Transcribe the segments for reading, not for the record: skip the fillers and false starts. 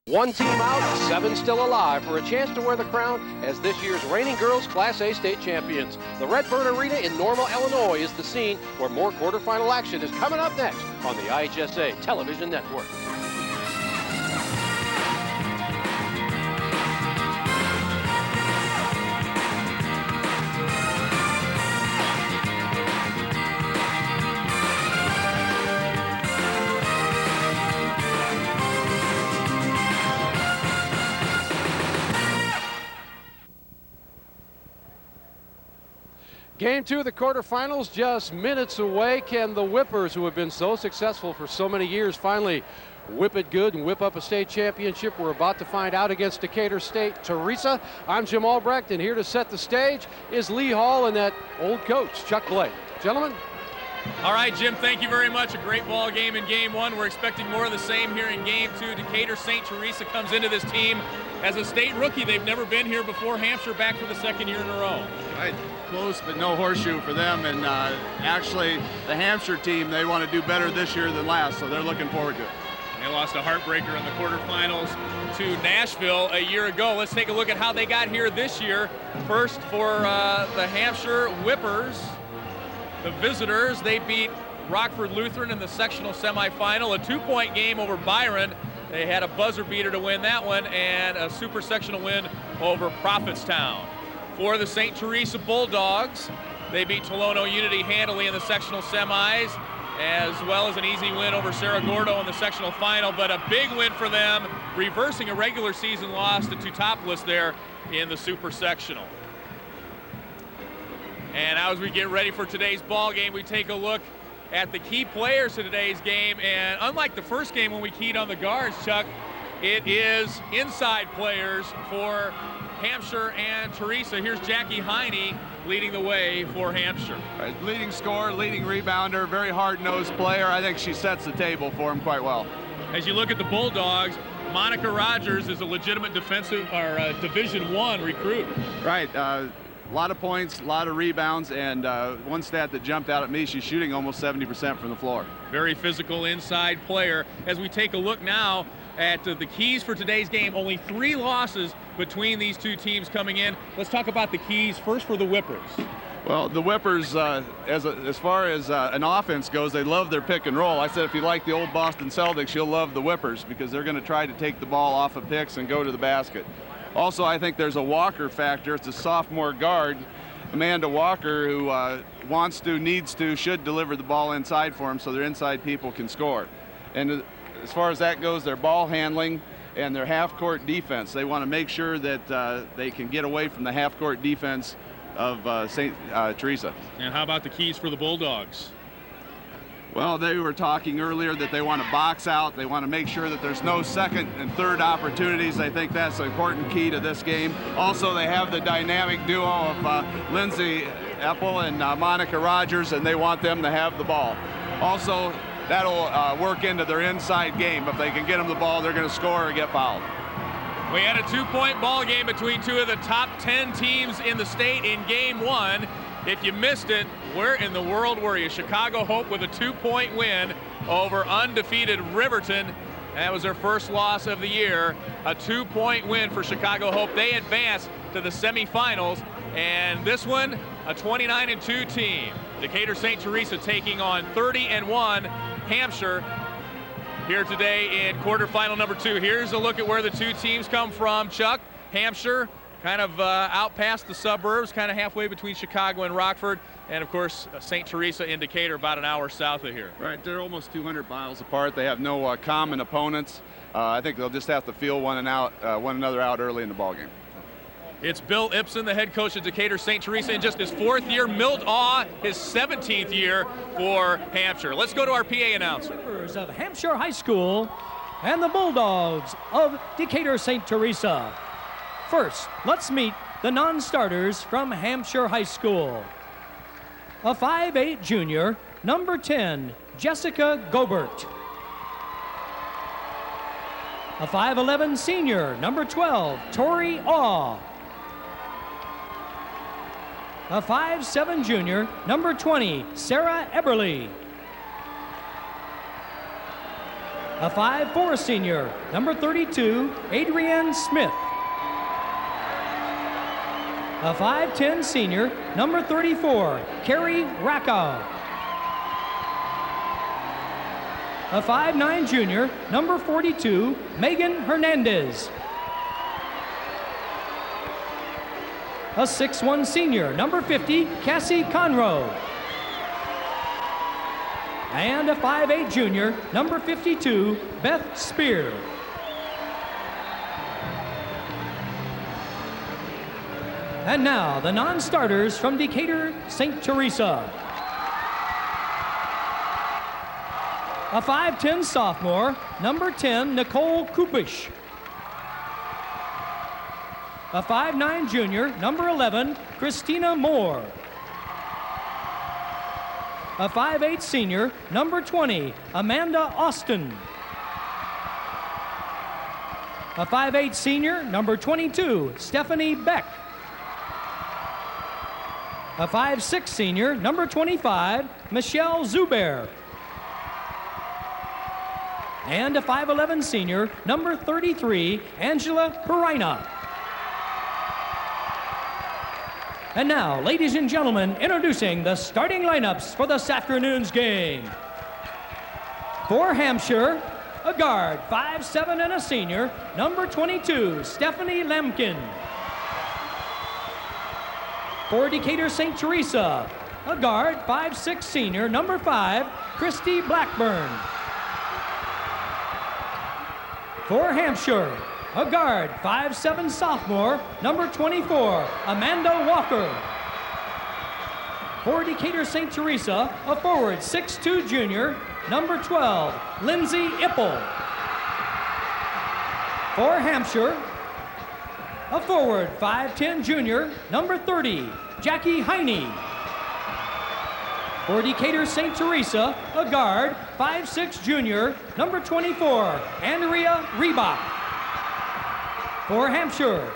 One team out, 7 still alive for a chance to wear the crown as this year's reigning girls Class A state champions. The Redbird Arena in Normal, Illinois is the scene where more quarterfinal action is coming up next on the IHSA television network. Game 2 of the quarterfinals just minutes away. Can the Whippers, who have been so successful for so many years, finally whip it good and whip up a state championship? We're about to find out against Decatur State. Teresa, I'm Jim Albrecht, and here to set the stage is Lee Hall and that old coach, Chuck Blake. Gentlemen. All right, Jim, thank you very much. A great ball game in Game 1. We're expecting more of the same here in Game 2. Decatur St. Teresa comes into this team as a state rookie. They've never been here before. Hampshire back for the second year in a row. Right. Close, but no horseshoe for them. And actually, the Hampshire team, they want to do better this year than last, so they're looking forward to it. They lost a heartbreaker in the quarterfinals to Nashville a year ago. Let's take a look at how they got here this year. First, for the Hampshire Whippers, the visitors, they beat Rockford Lutheran in the sectional semifinal, a 2-point game over Byron. They had a buzzer beater to win that one, and a super sectional win over Prophetstown. For the St. Teresa Bulldogs, they beat Tolono Unity handily in the sectional semis, as well as an easy win over Cerro Gordo in the sectional final, but a big win for them, reversing a regular season loss to Teutopolis there in the super sectional. And as we get ready for today's ball game, we take a look at the key players to today's game, and unlike the first game when we keyed on the guards, Chuck, it is inside players for Hampshire and Teresa. Here's Jackie Heine leading the way for Hampshire. Right, leading scorer, leading rebounder, very hard-nosed player. I think she sets the table for him quite well. As you look at the Bulldogs, Monica Rogers is a legitimate defensive or Division I recruit. Right. A lot of points, a lot of rebounds, and one stat that jumped out at me, she's shooting almost 70% from the floor. Very physical inside player. As we take a look now at the keys for today's game, only 3 losses between these two teams coming in. Let's talk about the keys first for the Whippers. Well, the Whippers, as far as an offense goes, they love their pick and roll. I said if you like the old Boston Celtics, you'll love the Whippers because they're going to try to take the ball off of picks and go to the basket. Also, I think there's a Walker factor. It's a sophomore guard, Amanda Walker, who wants to, needs to, should deliver the ball inside for them so their inside people can score. And as far as that goes, their ball handling and their half-court defense. They want to make sure that they can get away from the half-court defense of St. Teresa. And how about the keys for the Bulldogs? Well, they were talking earlier that they want to box out. They want to make sure that there's no second and third opportunities. I think that's an important key to this game. Also, they have the dynamic duo of Lindsay Epple and Monica Rogers, and they want them to have the ball. Also, that'll work into their inside game. If they can get them the ball, they're going to score or get fouled. We had a 2-point ball game between 2 of the top 10 teams in the state in Game 1. If you missed it, where in the world were you? Chicago Hope with a 2-point win over undefeated Riverton. That was their first loss of the year. A 2-point win for Chicago Hope. They advanced to the semifinals, and this one, a 29-2 team. Decatur St. Teresa taking on 30-1 Hampshire here today in quarterfinal number 2. Here's a look at where the two teams come from. Chuck, Hampshire, kind of out past the suburbs, kind of halfway between Chicago and Rockford, and of course St. Teresa and Decatur about an hour south of here. Right, they're almost 200 miles apart. They have no common opponents. I think they'll just have to feel one another out early in the ballgame. It's Bill Ibsen, the head coach of Decatur St. Teresa, in just his 4th year. Milt Awe, his 17th year for Hampshire. Let's go to our PA announcer. Whippers of Hampshire High School and the Bulldogs of Decatur St. Teresa. First, let's meet the non-starters from Hampshire High School. A 5'8" junior, number 10, Jessica Gobert. A 5'11" senior, number 12, Tori Awe. A 5'7" junior, number 20, Sarah Eberly. A 5'4" senior, number 32, Adrienne Smith. A 5'10" senior, number 34, Carrie Rackow. A 5'9" junior, number 42, Megan Hernandez. A 6'1" senior, number 50, Cassie Conroe. And a 5'8" junior, number 52, Beth Spear. And now, the non-starters from Decatur, St. Teresa. A 5'10" sophomore, number 10, Nicole Kupish. A 5'9" junior, number 11, Christina Moore. A 5'8" senior, number 20, Amanda Austin. A 5'8" senior, number 22, Stephanie Beck. A 5'6" senior, number 25, Michelle Zuber. And a 5'11" senior, number 33, Angela Perina. And now, ladies and gentlemen, introducing the starting lineups for this afternoon's game. For Hampshire, a guard, 5'7" and a senior, number 22, Stephanie Lamkin. For Decatur St. Teresa, a guard, 5'6" senior, number 5, Christy Blackburn. For Hampshire, a guard, 5'7" sophomore, number 24, Amanda Walker. For Decatur St. Teresa, a forward, 6'2" junior, number 12, Lindsay Ipple. For Hampshire, a forward, 5'10" junior, number 30, Jackie Heine. For Decatur St. Teresa, a guard, 5'6" junior, number 24, Andrea Reebok. For Hampshire,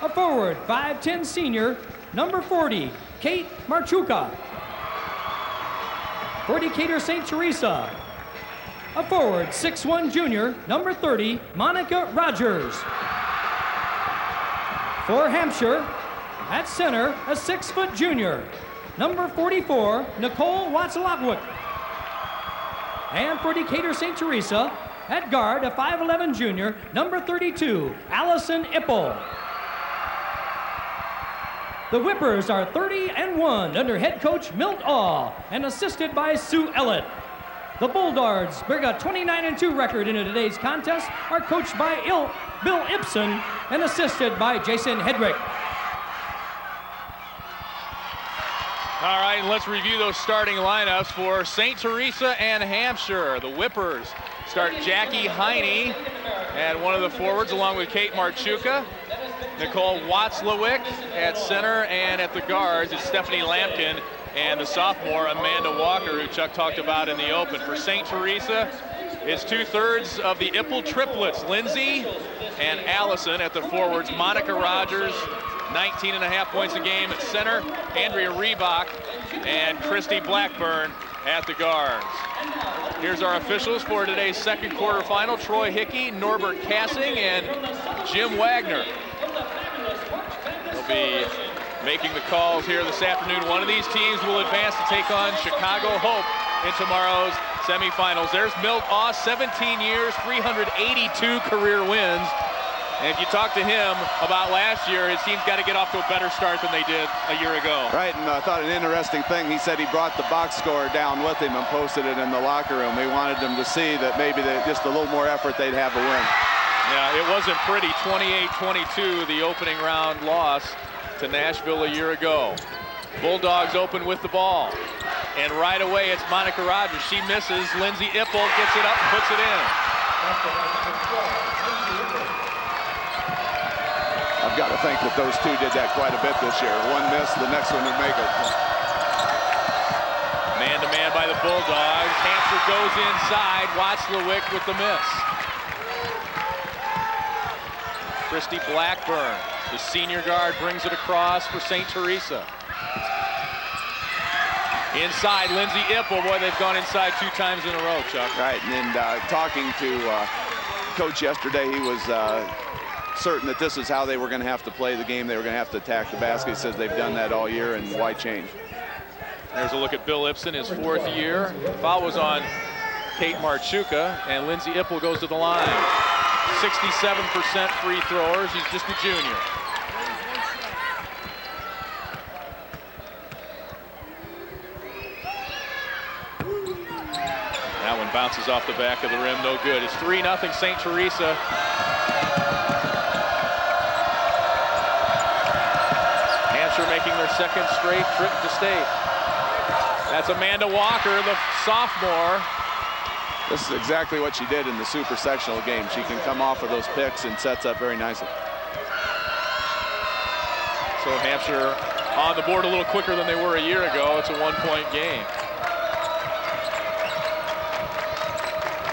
a forward, 5'10" senior, number 40, Kate Marchuka. For Decatur St. Teresa, a forward, 6'1" junior, number 30, Monica Rogers. For Hampshire, at center, a 6' junior, number 44, Nicole Watts-Lockwood. And for Decatur St. Teresa, at guard, a 5'11" junior, number 32, Allison Ipple. The Whippers are 30-1 under head coach Milt Awe and assisted by Sue Ellett. The Bulldogs bring a 29-2 record into today's contest, are coached by Bill Ibsen and assisted by Jason Hedrick. All right, and let's review those starting lineups for St. Teresa and Hampshire. The Whippers start Jackie Heine at one of the forwards along with Kate Marchuka. Nicole Watts-Lowick at center, and at the guards it's Stephanie Lampkin and the sophomore Amanda Walker, who Chuck talked about in the open. For St. Teresa, it's 2/3 of the Ipple triplets, Lindsay and Allison at the forwards, Monica Rogers, 19.5 points a game at center, Andrea Reebok, and Christy Blackburn at the guards. Here's our officials for today's second quarterfinal: Troy Hickey, Norbert Cassing, and Jim Wagner. They'll be making the calls here this afternoon. One of these teams will advance to take on Chicago Hope in tomorrow's semifinals. There's Milt Awe, 17 years, 382 career wins. And if you talk to him about last year, his team's got to get off to a better start than they did a year ago. Right, and I thought an interesting thing, he said he brought the box score down with him and posted it in the locker room. He wanted them to see that maybe just a little more effort, they'd have a win. Yeah, it wasn't pretty. 28-22, the opening round loss to Nashville a year ago. Bulldogs open with the ball. And right away, it's Monica Rogers. She misses. Lindsay Ipple gets it up and puts it in. I've got to think that those two did that quite a bit this year. One miss, the next one would make it. Man-to-man by the Bulldogs. Hampshire goes inside. Watts-Lowick with the miss. Christy Blackburn, the senior guard, brings it across for St. Teresa. Inside, Lindsay Ippel. Boy, they've gone inside 2 times in a row, Chuck. Right, and then talking to Coach yesterday, he was certain that this is how they were going to have to play the game. They were going to have to attack the basket. He says they've done that all year, and why change? There's a look at Bill Ibsen, his 4th year. Foul was on Kate Marchuka, and Lindsay Ippel goes to the line. 67% free throwers. He's just a junior. That one bounces off the back of the rim, no good. It's 3-0 St. Teresa. Hampshire making their 2nd straight trip to state. That's Amanda Walker, the sophomore. This is exactly what she did in the super sectional game. She can come off of those picks and sets up very nicely. So Hampshire on the board a little quicker than they were a year ago. It's a 1-point game.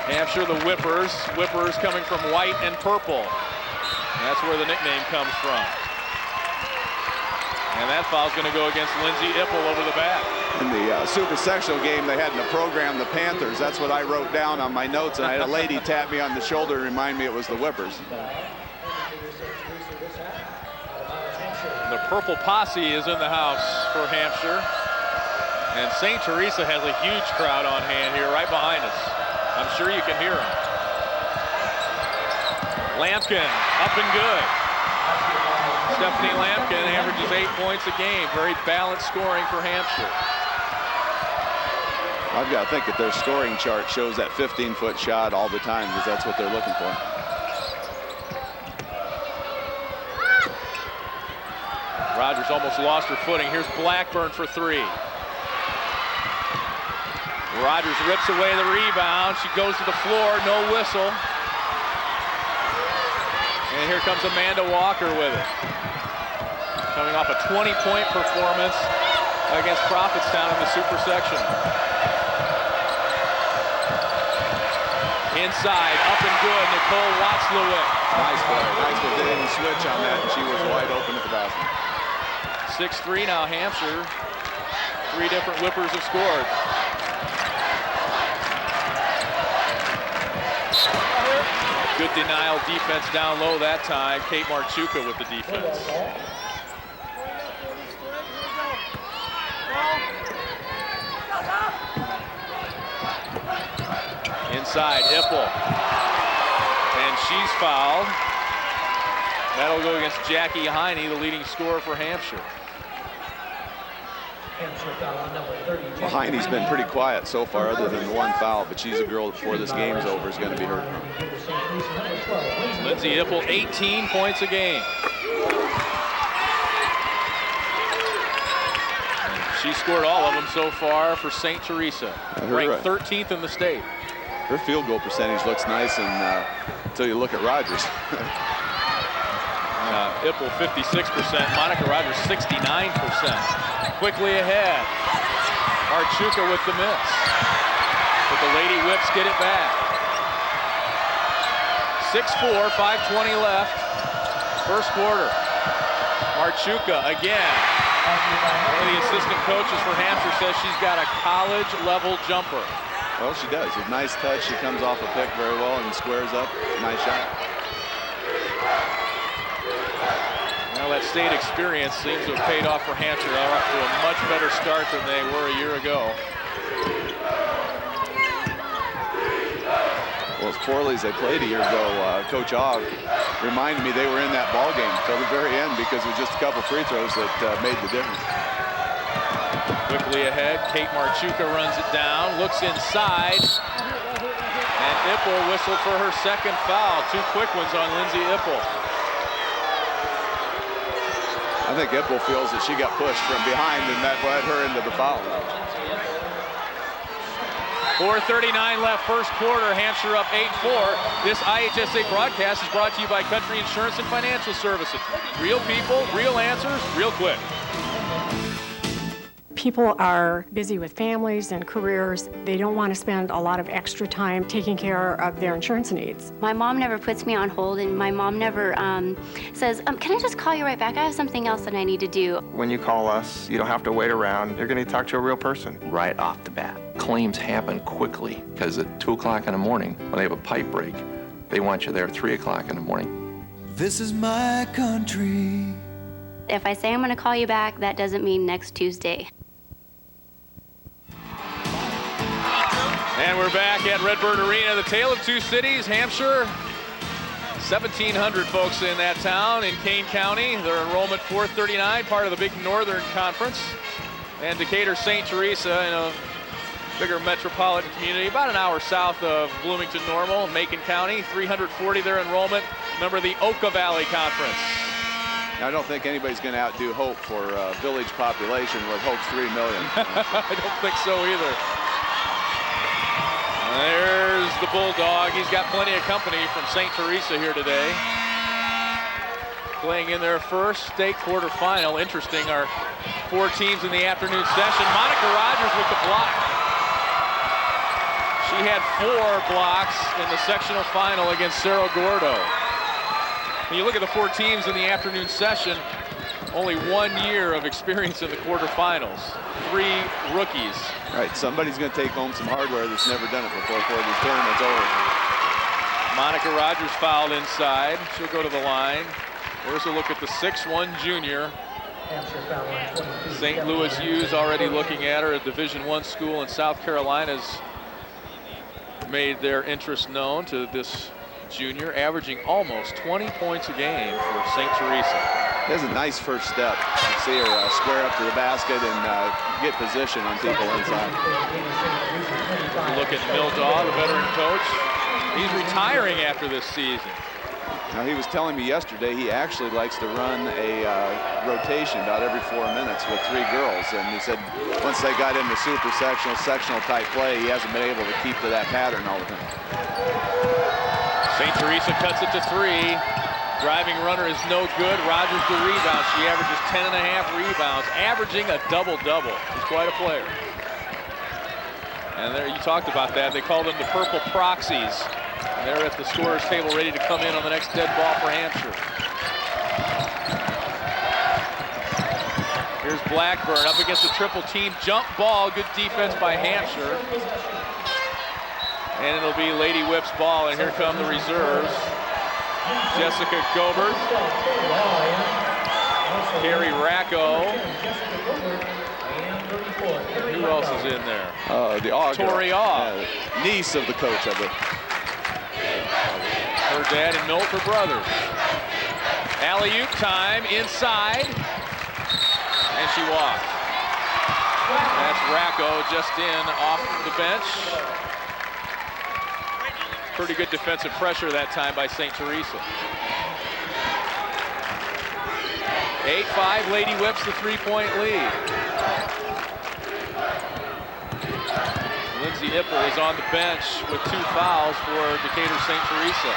Hampshire, the Whippers. Whippers coming from white and purple. And that's where the nickname comes from. And that foul's going to go against Lindsay Ippel over the back. In the super sectional game, they had in the program the Panthers. That's what I wrote down on my notes, and I had a lady tap me on the shoulder and remind me it was the Whippers. The purple posse is in the house for Hampshire. And St. Teresa has a huge crowd on hand here right behind us. I'm sure you can hear them. Lampkin up and good. Stephanie Lampkin averages 8 points a game. Very balanced scoring for Hampshire. I've got to think that their scoring chart shows that 15-foot shot all the time, because that's what they're looking for. Rogers almost lost her footing. Here's Blackburn for 3. Rogers rips away the rebound. She goes to the floor, no whistle. And here comes Amanda Walker with it. Coming off a 20-point performance against Prophetstown in the super section. Inside, up and good, Nicole Watzlawick. Nice play, nice play. They didn't switch on that, and she was wide open at the basket. 6-3 now, Hampshire. 3 different Whippers have scored. Good denial defense down low that time. Kate Marchuka with the defense. Inside, Ippel. And she's fouled. That'll go against Jackie Heine, the leading scorer for Hampshire. Well, Heine's been pretty quiet so far, other than the 1 foul, but she's a girl that before this game's over is going to be hurt. Lindsay Ippel, 18 points a game. And she scored all of them so far for St. Teresa, ranked 13th in the state. Her field goal percentage looks nice until you look at Rogers. Ippel 56%, Monica Rogers 69%. Quickly ahead, Marchuka with the miss. But the Lady Whips get it back. 6-4, 5:20 left. First quarter. Marchuka again. One of the assistant coaches for Hampshire says she's got a college-level jumper. Well, she does. A nice touch. She comes off a pick very well and squares up. Nice shot. Well, that state experience seems to have paid off for Hampshire. They're off to a much better start than they were a year ago. Well, as poorly as they played a year ago, Coach Ogg reminded me they were in that ball game till the very end because it was just a couple free throws that made the difference. Quickly ahead, Kate Marchuka runs it down, looks inside, and Ippel whistled for her 2nd foul. 2 quick ones on Lindsay Ippel. I think Ippel feels that she got pushed from behind and that led her into the foul. 4:39 left first quarter. Hampshire up 8-4. This IHSA broadcast is brought to you by Country Insurance and Financial Services. Real people, real answers, real quick. People are busy with families and careers. They don't want to spend a lot of extra time taking care of their insurance needs. My mom never puts me on hold, and my mom never says, can I just call you right back? I have something else that I need to do. When you call us, you don't have to wait around. You're going to talk to a real person. Right off the bat. Claims happen quickly because at 2 o'clock in the morning, when they have a pipe break, they want you there at 3 o'clock in the morning. This is my country. If I say I'm going to call you back, that doesn't mean next Tuesday. And we're back at Redbird Arena, the tale of two cities, Hampshire. 1,700 folks in that town in Kane County. Their enrollment 439, part of the big Northern Conference. And Decatur St. Teresa in a bigger metropolitan community, about an hour south of Bloomington Normal, Macon County. 340 their enrollment, member of the Oka Valley Conference. I don't think anybody's going to outdo Hope for village population with Hope's 3 million. I don't think so either. There's the Bulldog. He's got plenty of company from St. Teresa here today. Playing in their first state quarterfinal. Interesting, our 4 teams in the afternoon session. Monica Rogers with the block. She had 4 blocks in the sectional final against Cerro Gordo. When you look at the 4 teams in the afternoon session, only 1 year of experience in the quarterfinals. 3 rookies. Right, somebody's going to take home some hardware that's never done it before this tournament's over. Monica Rogers fouled inside. She'll go to the line. There's a look at the 6'1" junior. St. Louis U's already looking at her. A Division I school in South Carolina's made their interest known to this junior, averaging almost 20 points a game for St. Teresa. He has a nice first step. You see her square up to the basket and get position on people inside. Look at Mildaw, the veteran coach. He's retiring after this season. Now, he was telling me yesterday he actually likes to run a rotation about every 4 minutes with 3 girls. And he said once they got into super sectional type play, he hasn't been able to keep to that pattern all the time. St. Teresa cuts it to 3. Driving runner is no good. Rogers the rebound. She averages 10.5 rebounds, averaging a double-double. She's quite a player. And there, you talked about that. They call them the purple proxies. And they're at the scorer's table ready to come in on the next dead ball for Hampshire. Here's Blackburn up against the triple team. Jump ball, good defense by Hampshire. And it'll be Lady Whip's ball, and here come the reserves. Jessica Gobert, Carrie Racco. Who else is in there? The Aug. Tori Aug. Niece of the coach of it. Her dad and Milt, her brothers. Alley-oop time inside. And she walked. That's Racco just in off the bench. Pretty good defensive pressure that time by St. Teresa. 8-5, Lady Whips the 3-point lead. Lindsay Ipple is on the bench with 2 fouls for Decatur St. Teresa.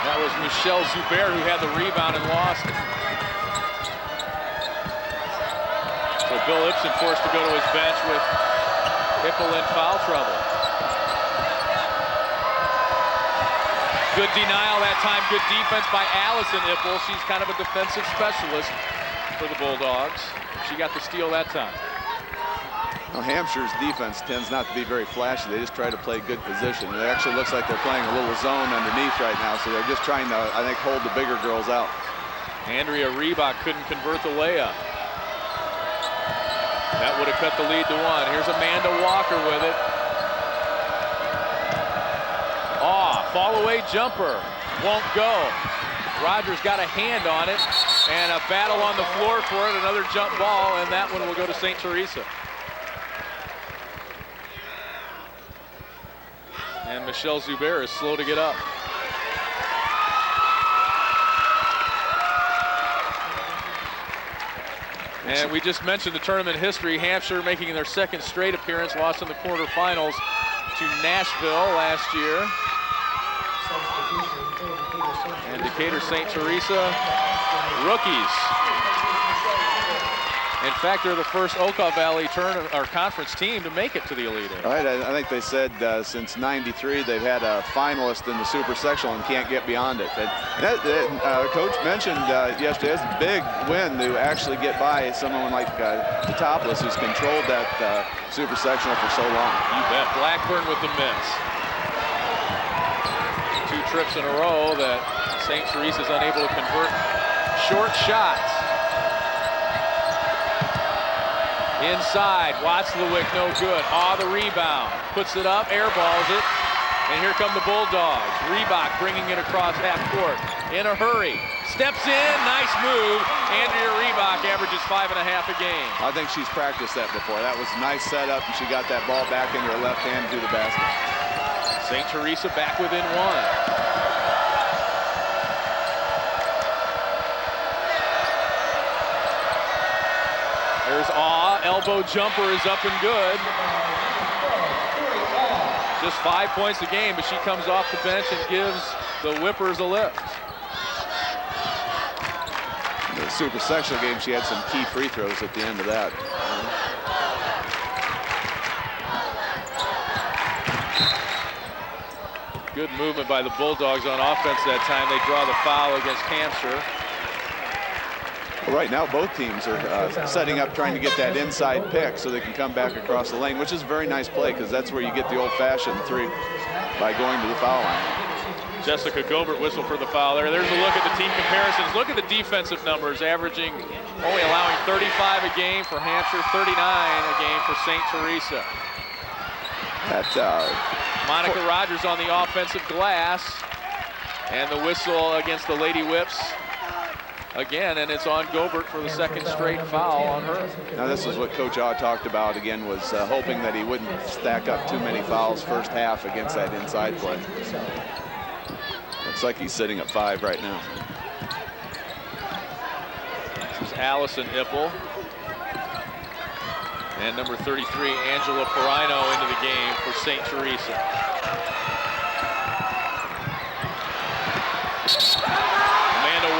That was Michelle Zubair who had the rebound and lost it. So Bill Ibsen forced to go to his bench with Ipple in foul trouble. Good denial that time, good defense by Allison Ipple. She's kind of a defensive specialist for the Bulldogs. She got the steal that time. Well, Hampshire's defense tends not to be very flashy. They just try to play good position. It actually looks like they're playing a little zone underneath right now, so they're just trying to, I think, hold the bigger girls out. Andrea Reebok couldn't convert the layup. That would have cut the lead to 1. Here's Amanda Walker with it. Fall away jumper won't go. Rogers got a hand on it and a battle on the floor for it. Another jump ball, and that one will go to St. Teresa. And Michelle Zubair is slow to get up. And we just mentioned the tournament history. Hampshire making their 2nd straight appearance, lost in the quarterfinals to Nashville last year. And Decatur St. Teresa, rookies. In fact, they're the first Okaw Valley conference team to make it to the Elite Eight. All right, I think they said since '93 they've had a finalist in the super sectional and can't get beyond it. Coach mentioned yesterday it's a big win to actually get by someone like Decatur, who's controlled that super sectional for so long. You bet. Blackburn with the miss. 2 trips in a row that St. Teresa's unable to convert short shots. Inside, Watzlawick no good. The rebound. Puts it up, airballs it. And here come the Bulldogs. Reebok bringing it across half court. In a hurry. Steps in, nice move. Andrea Reebok averages 5.5 a game. I think she's practiced that before. That was a nice setup, and she got that ball back into her left hand to the basket. St. Teresa back within 1. There's elbow jumper is up and good. Just 5 points a game, but she comes off the bench and gives the Whippers a lift. The super sectional game, she had some key free throws at the end of that. Good movement by the Bulldogs on offense that time. They draw the foul against Hampshire. Well, right now, both teams are setting up, trying to get that inside pick so they can come back across the lane, which is a very nice play because that's where you get the old-fashioned 3 by going to the foul line. Jessica Gobert whistle for the foul there. There's a look at the team comparisons. Look at the defensive numbers, averaging only allowing 35 a game for Hampshire, 39 a game for St. Teresa. Monica Rogers on the offensive glass, and the whistle against the Lady Whips. Again, and it's on Gobert for the 2nd straight foul on her. Now this is what Coach Awe talked about again, was hoping that he wouldn't stack up too many fouls first half against that inside play. Looks like he's sitting at 5 right now. This is Allison Ippel. And number 33, Angela Perino into the game for St. Teresa.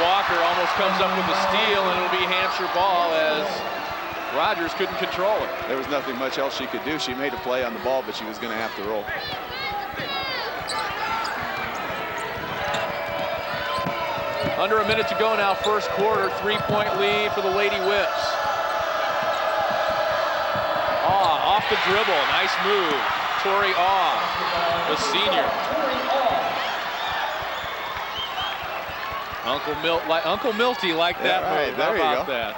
Walker almost comes up with a steal, and it'll be Hampshire ball as Rogers couldn't control it. There was nothing much else she could do. She made a play on the ball, but she was going to have to roll. Under a minute to go now, first quarter, 3-point lead for the Lady Whips. Off the dribble, nice move. Tori the senior. Uncle Milty liked that move. How about that?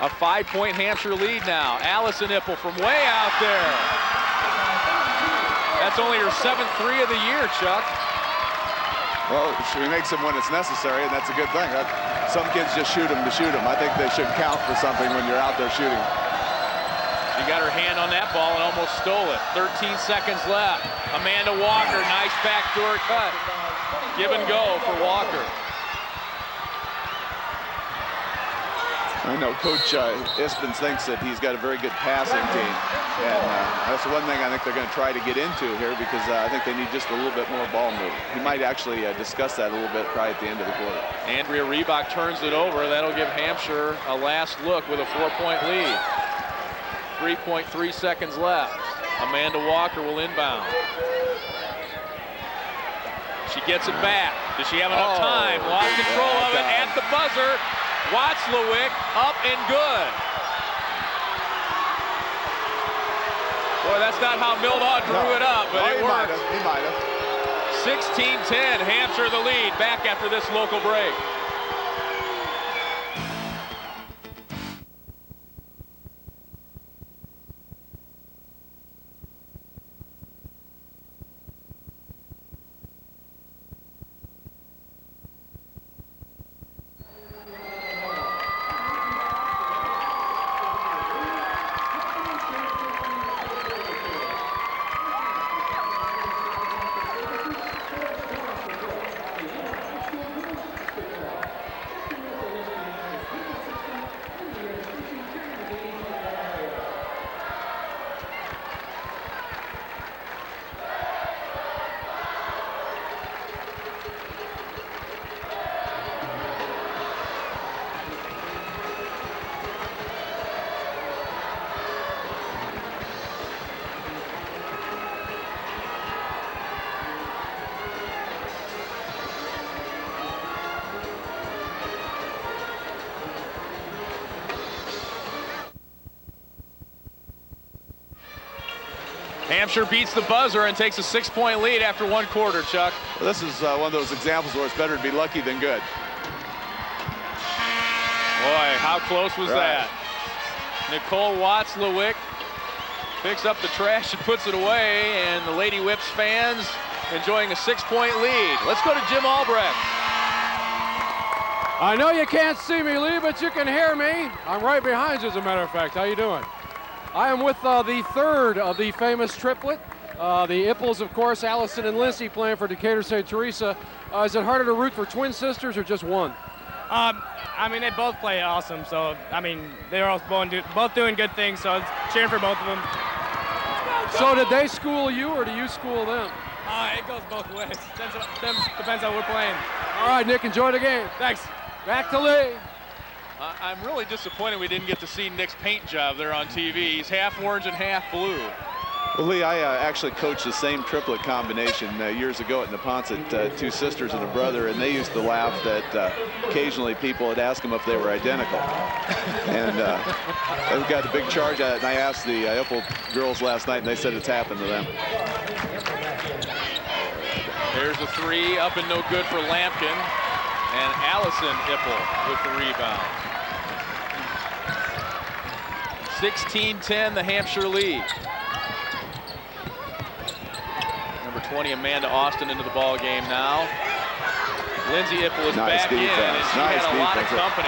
A 5-point Hampshire lead now. Allison Ippel from way out there. That's only her 7th 3 of the year, Chuck. Well, she makes them when it's necessary, and that's a good thing. Some kids just shoot them to shoot them. I think they should count for something when you're out there shooting. She got her hand on that ball and almost stole it. 13 seconds left. Amanda Walker, nice backdoor cut. Give and go for Walker. I know Coach Ispens thinks that he's got a very good passing team. And that's one thing I think they're going to try to get into here because I think they need just a little bit more ball movement. He might actually discuss that a little bit probably at the end of the quarter. Andrea Reebok turns it over. That'll give Hampshire a last look with a 4-point lead. 3.3 seconds left. Amanda Walker will inbound. She gets it back. Does she have enough time? Lost control of it at the buzzer. Watzlawick up and good. Boy, that's not how Mildaw drew it up, but it worked. He might have. 16-10, Hampshire the lead. Back after this local break. Hampshire beats the buzzer and takes a 6-point lead after 1 quarter, Chuck. Well, this is one of those examples where it's better to be lucky than good. Boy, how close was that? Nicole Watts-Lewick picks up the trash and puts it away, and the Lady Whips fans enjoying a 6-point lead. Let's go to Jim Albrecht. I know you can't see me, Lee, but you can hear me. I'm right behind you, as a matter of fact. How you doing? I am with the third of the famous triplet. The Ipples, of course, Allison and Lindsay playing for Decatur St. Teresa. Is it harder to root for twin sisters or just one? I mean, they both play awesome, so, I mean, they're both doing good things, so it's cheering for both of them. So did they school you, or do you school them? It goes both ways. Depends on we're playing. All right, Nick, enjoy the game. Thanks. Back to Lee. I'm really disappointed we didn't get to see Nick's paint job there on TV. He's half orange and half blue. Well, Lee, I actually coached the same triplet combination years ago at Neponset, 2 sisters and a brother, and they used to laugh that occasionally people would ask them if they were identical. And they got a big charge at it, and I asked the Ipple girls last night, and they said it's happened to them. There's a 3, up and no good for Lampkin, and Allison Ipple with the rebound. 16-10, the Hampshire lead. Number 20, Amanda Austin, into the ball game now. Lindsay Ipple is back in, and she had a lot of company.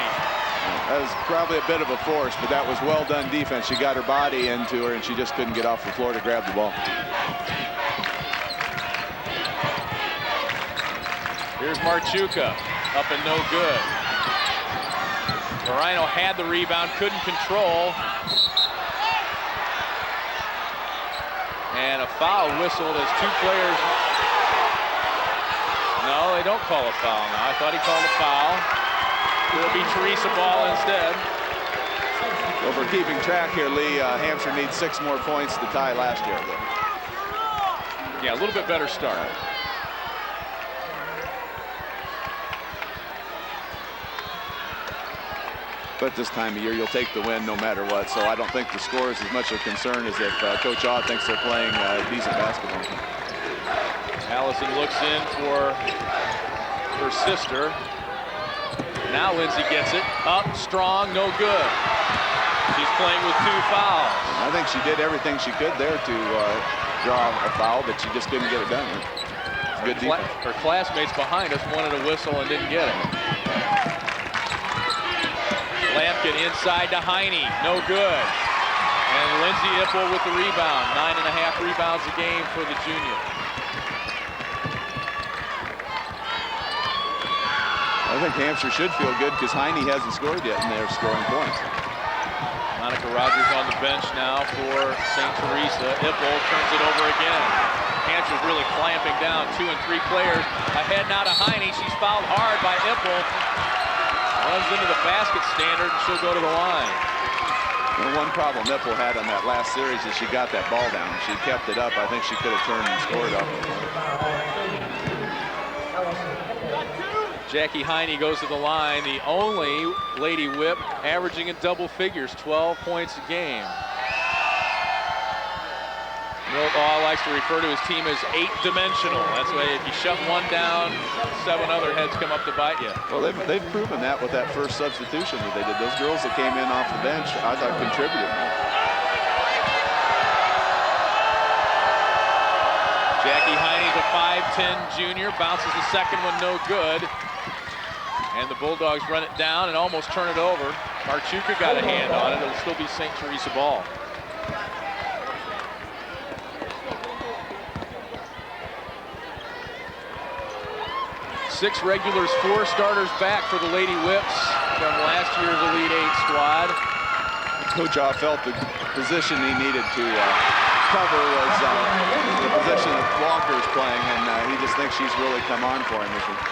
That was probably a bit of a force, but that was well done defense. She got her body into her, and she just couldn't get off the floor to grab the ball. Here's Marchuka, up and no good. Moreno had the rebound, couldn't control. And a foul whistled as 2 players. No, they don't call a foul now. I thought he called a foul. It'll be Teresa ball instead. Well, for keeping track here, Lee, Hampshire needs 6 more points to tie last year. Yeah, a little bit better start. But this time of year, you'll take the win no matter what. So I don't think the score is as much a concern as if Coach Awe thinks they're playing decent basketball. Allison looks in for her sister. Now Lindsay gets it. Up, strong, no good. She's playing with 2 fouls. I think she did everything she could there to draw a foul, but she just couldn't get it done. Good defense. Her classmates behind us wanted a whistle and didn't get it. Lampkin inside to Heine, no good. And Lindsay Ipple with the rebound, 9.5 rebounds a game for the junior. I think Hampshire should feel good because Heine hasn't scored yet and they're scoring points. Monica Rogers on the bench now for St. Teresa. Ipple turns it over again. Hampshire's really clamping down, 2 and 3 players. Ahead now to Heine, she's fouled hard by Ipple. Runs into the basket standard, and she'll go to the line. And one problem Ipple had on that last series is she got that ball down. If she kept it up, I think she could have turned and scored up. Jackie Heine goes to the line, the only Lady Whip averaging in double figures, 12 points a game. Milt Awe likes to refer to his team as 8-dimensional. That's why if you shut one down, 7 other heads come up to bite you. Well, they've proven that with that first substitution that they did. Those girls that came in off the bench, I thought contributed. Jackie Heine's a 5'10 junior, bounces the second one, no good. And the Bulldogs run it down and almost turn it over. Marchuka got a hand on it. It'll still be St. Teresa ball. Six regulars, 4 starters back for the Lady Whips from last year's Elite 8 squad. Coach Awe felt the position he needed to cover was the position that Walker's playing, and he just thinks she's really come on for him this week.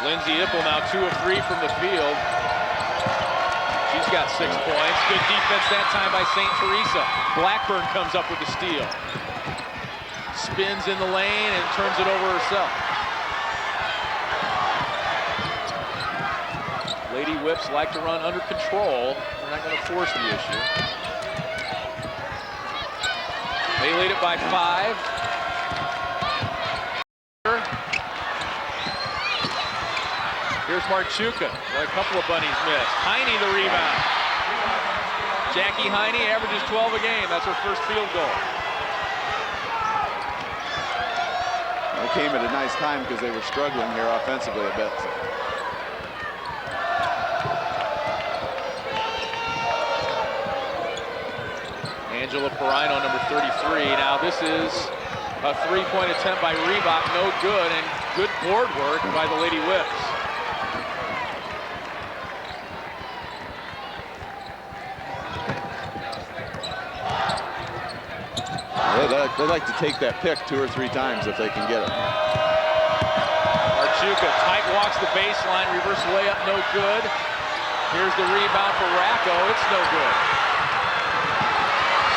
Lindsay Ipple now 2 of 3 from the field. She's got 6 points. Good defense that time by St. Teresa. Blackburn comes up with the steal. Spins in the lane and turns it over herself. Lady Whips like to run under control. They're not going to force the issue. They lead it by 5. Here's Marchuka. A couple of bunnies missed. Heine the rebound. Jackie Heine averages 12 a game. That's her first field goal. It came at a nice time because they were struggling here offensively a bit. Angela Perino, number 33. Now this is a three-point attempt by Reebok, no good, and good board work by the Lady Whips. They like to take that pick 2 or 3 times if they can get it. Marchuka tight walks the baseline, reverse layup, no good. Here's the rebound for Racco, it's no good.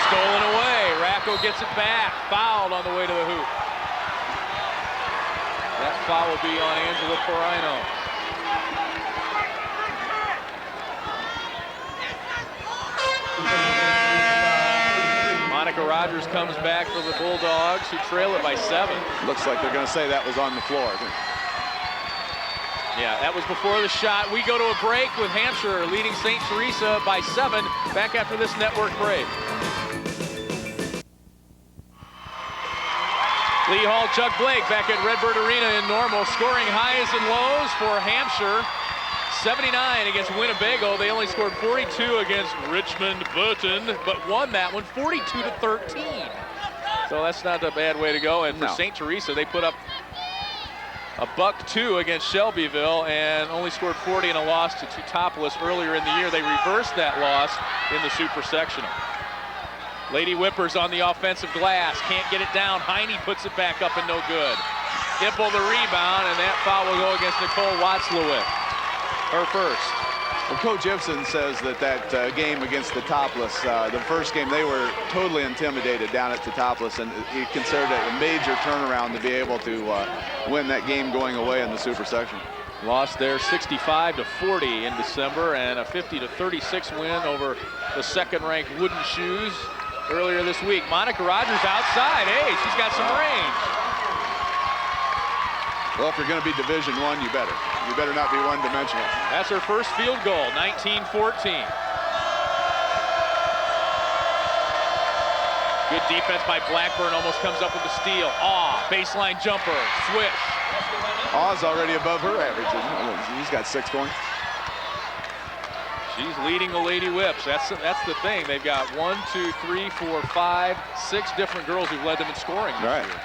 Stolen away, Racco gets it back, fouled on the way to the hoop. That foul will be on Angela Perino. Monica Rogers comes back for the Bulldogs, who trail it by 7. Looks like they're going to say that was on the floor. Yeah, that was before the shot. We go to a break with Hampshire leading St. Teresa by 7. Back after this network break. Lee Hall, Chuck Blake back at Redbird Arena in Normal, scoring highs and lows for Hampshire. 79 against Winnebago. They only scored 42 against Richmond Burton, but won that one 42-13. So that's not a bad way to go. And for St. Teresa, they put up a $2 against Shelbyville and only scored 40 in a loss to Teutopolis earlier in the year. They reversed that loss in the Super Sectional. Lady Whippers on the offensive glass, can't get it down. Heine puts it back up and no good. Ipple the rebound, and that foul will go against Nicole Watzlawick. Her first. Well, Coach Ibsen says that game against Teutopolis, the first game, they were totally intimidated down at Teutopolis, and he considered it a major turnaround to be able to win that game going away in the Super Section. Lost there 65-40 in December, and a 50-36 win over the second-ranked Wooden Shoes earlier this week. Monica Rogers outside. Hey, she's got some range. Well, if you're going to be Division I, you better. You better not be one-dimensional. That's her first field goal, 19-14. Good defense by Blackburn, almost comes up with the steal. Baseline jumper, swish. Aw's already above her average, isn't he? He's got 6 points. She's leading the Lady Whips. That's the thing. They've got 1, 2, 3, 4, 5, 6 different girls who've led them in scoring this year.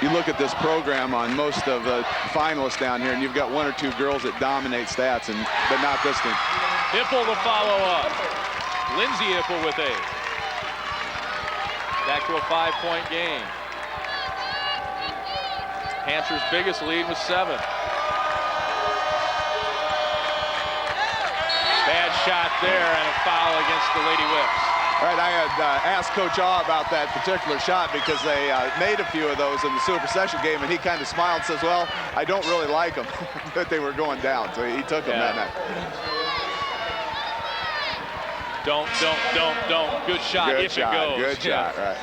You look at this program on most of the finalists down here, and you've got 1 or 2 girls that dominate stats, but not this team. Ipple to follow up. Lindsay Ipple with 8. Back to a 5-point game. Hampshire's biggest lead was 7. Bad shot there, and a foul against the Lady Whips. All right, I had asked Coach Awe about that particular shot because they made a few of those in the Super Session game, and he kind of smiled and says, well, I don't really like them, but they were going down, so he took them that night. Don't. Good shot if it goes. Good shot, right.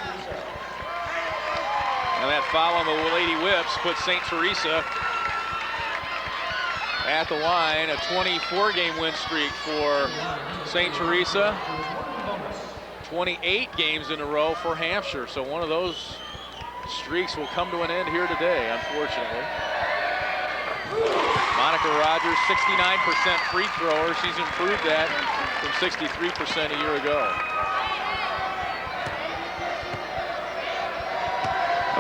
And that foul on the Lady Whips puts St. Teresa at the line. A 24-game win streak for St. Teresa. 28 games in a row for Hampshire. So one of those streaks will come to an end here today, unfortunately. Monica Rogers, 69% free thrower. She's improved that from 63% a year ago.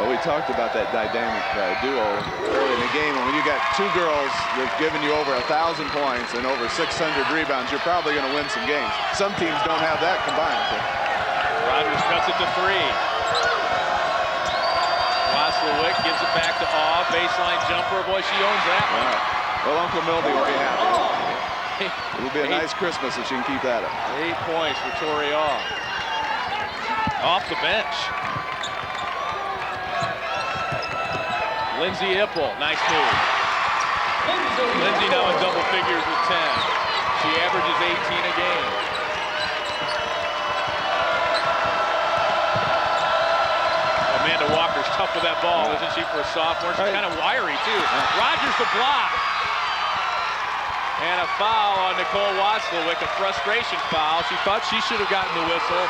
Well, we talked about that dynamic duo early in the game. And when you got 2 girls that've given you over 1,000 points and over 600 rebounds, you're probably going to win some games. Some teams don't have that combined. Rogers cuts it to 3. Watzlawick gives it back to Awe. Baseline jumper. Boy, she owns that one. Well, Uncle Mildy will be happy. It'll be a nice Christmas if she can keep that up. 8 points for Tori Awe. Off the bench. Lindsay Ipple, nice move. Lindsay now in double figures with 10. She averages 18 a game. Amanda Walker's tough with that ball, isn't she, for a sophomore? She's kind of wiry, too. Rogers the block. And a foul on Nicole Watzlawick, a frustration foul. She thought she should have gotten the whistle,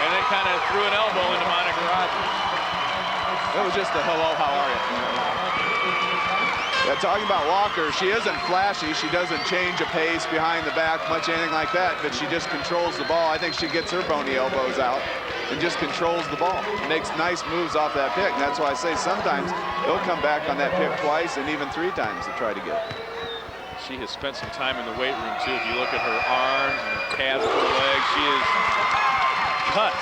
and then kind of threw an elbow into Monica Rogers. It was just a hello, how are you? Yeah, talking about Walker, she isn't flashy. She doesn't change a pace behind the back, much anything like that, but she just controls the ball. I think she gets her bony elbows out and just controls the ball. Makes nice moves off that pick, and that's why I say sometimes they'll come back on that pick twice and even 3 times to try to get it. She has spent some time in the weight room, too. If you look at her arms and her calves of her legs, she is cut.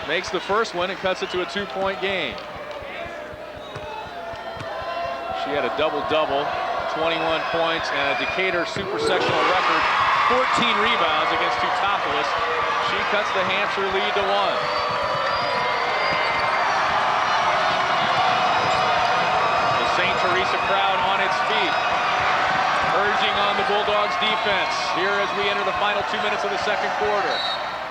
Makes the first one and cuts it to a 2-point game. She had a double-double, 21 points, and a Decatur super sectional record, 14 rebounds against Teutopolis. She cuts the Hampshire lead to 1. The St. Teresa crowd on its feet, urging on the Bulldogs defense here as we enter the final 2 minutes of the second quarter.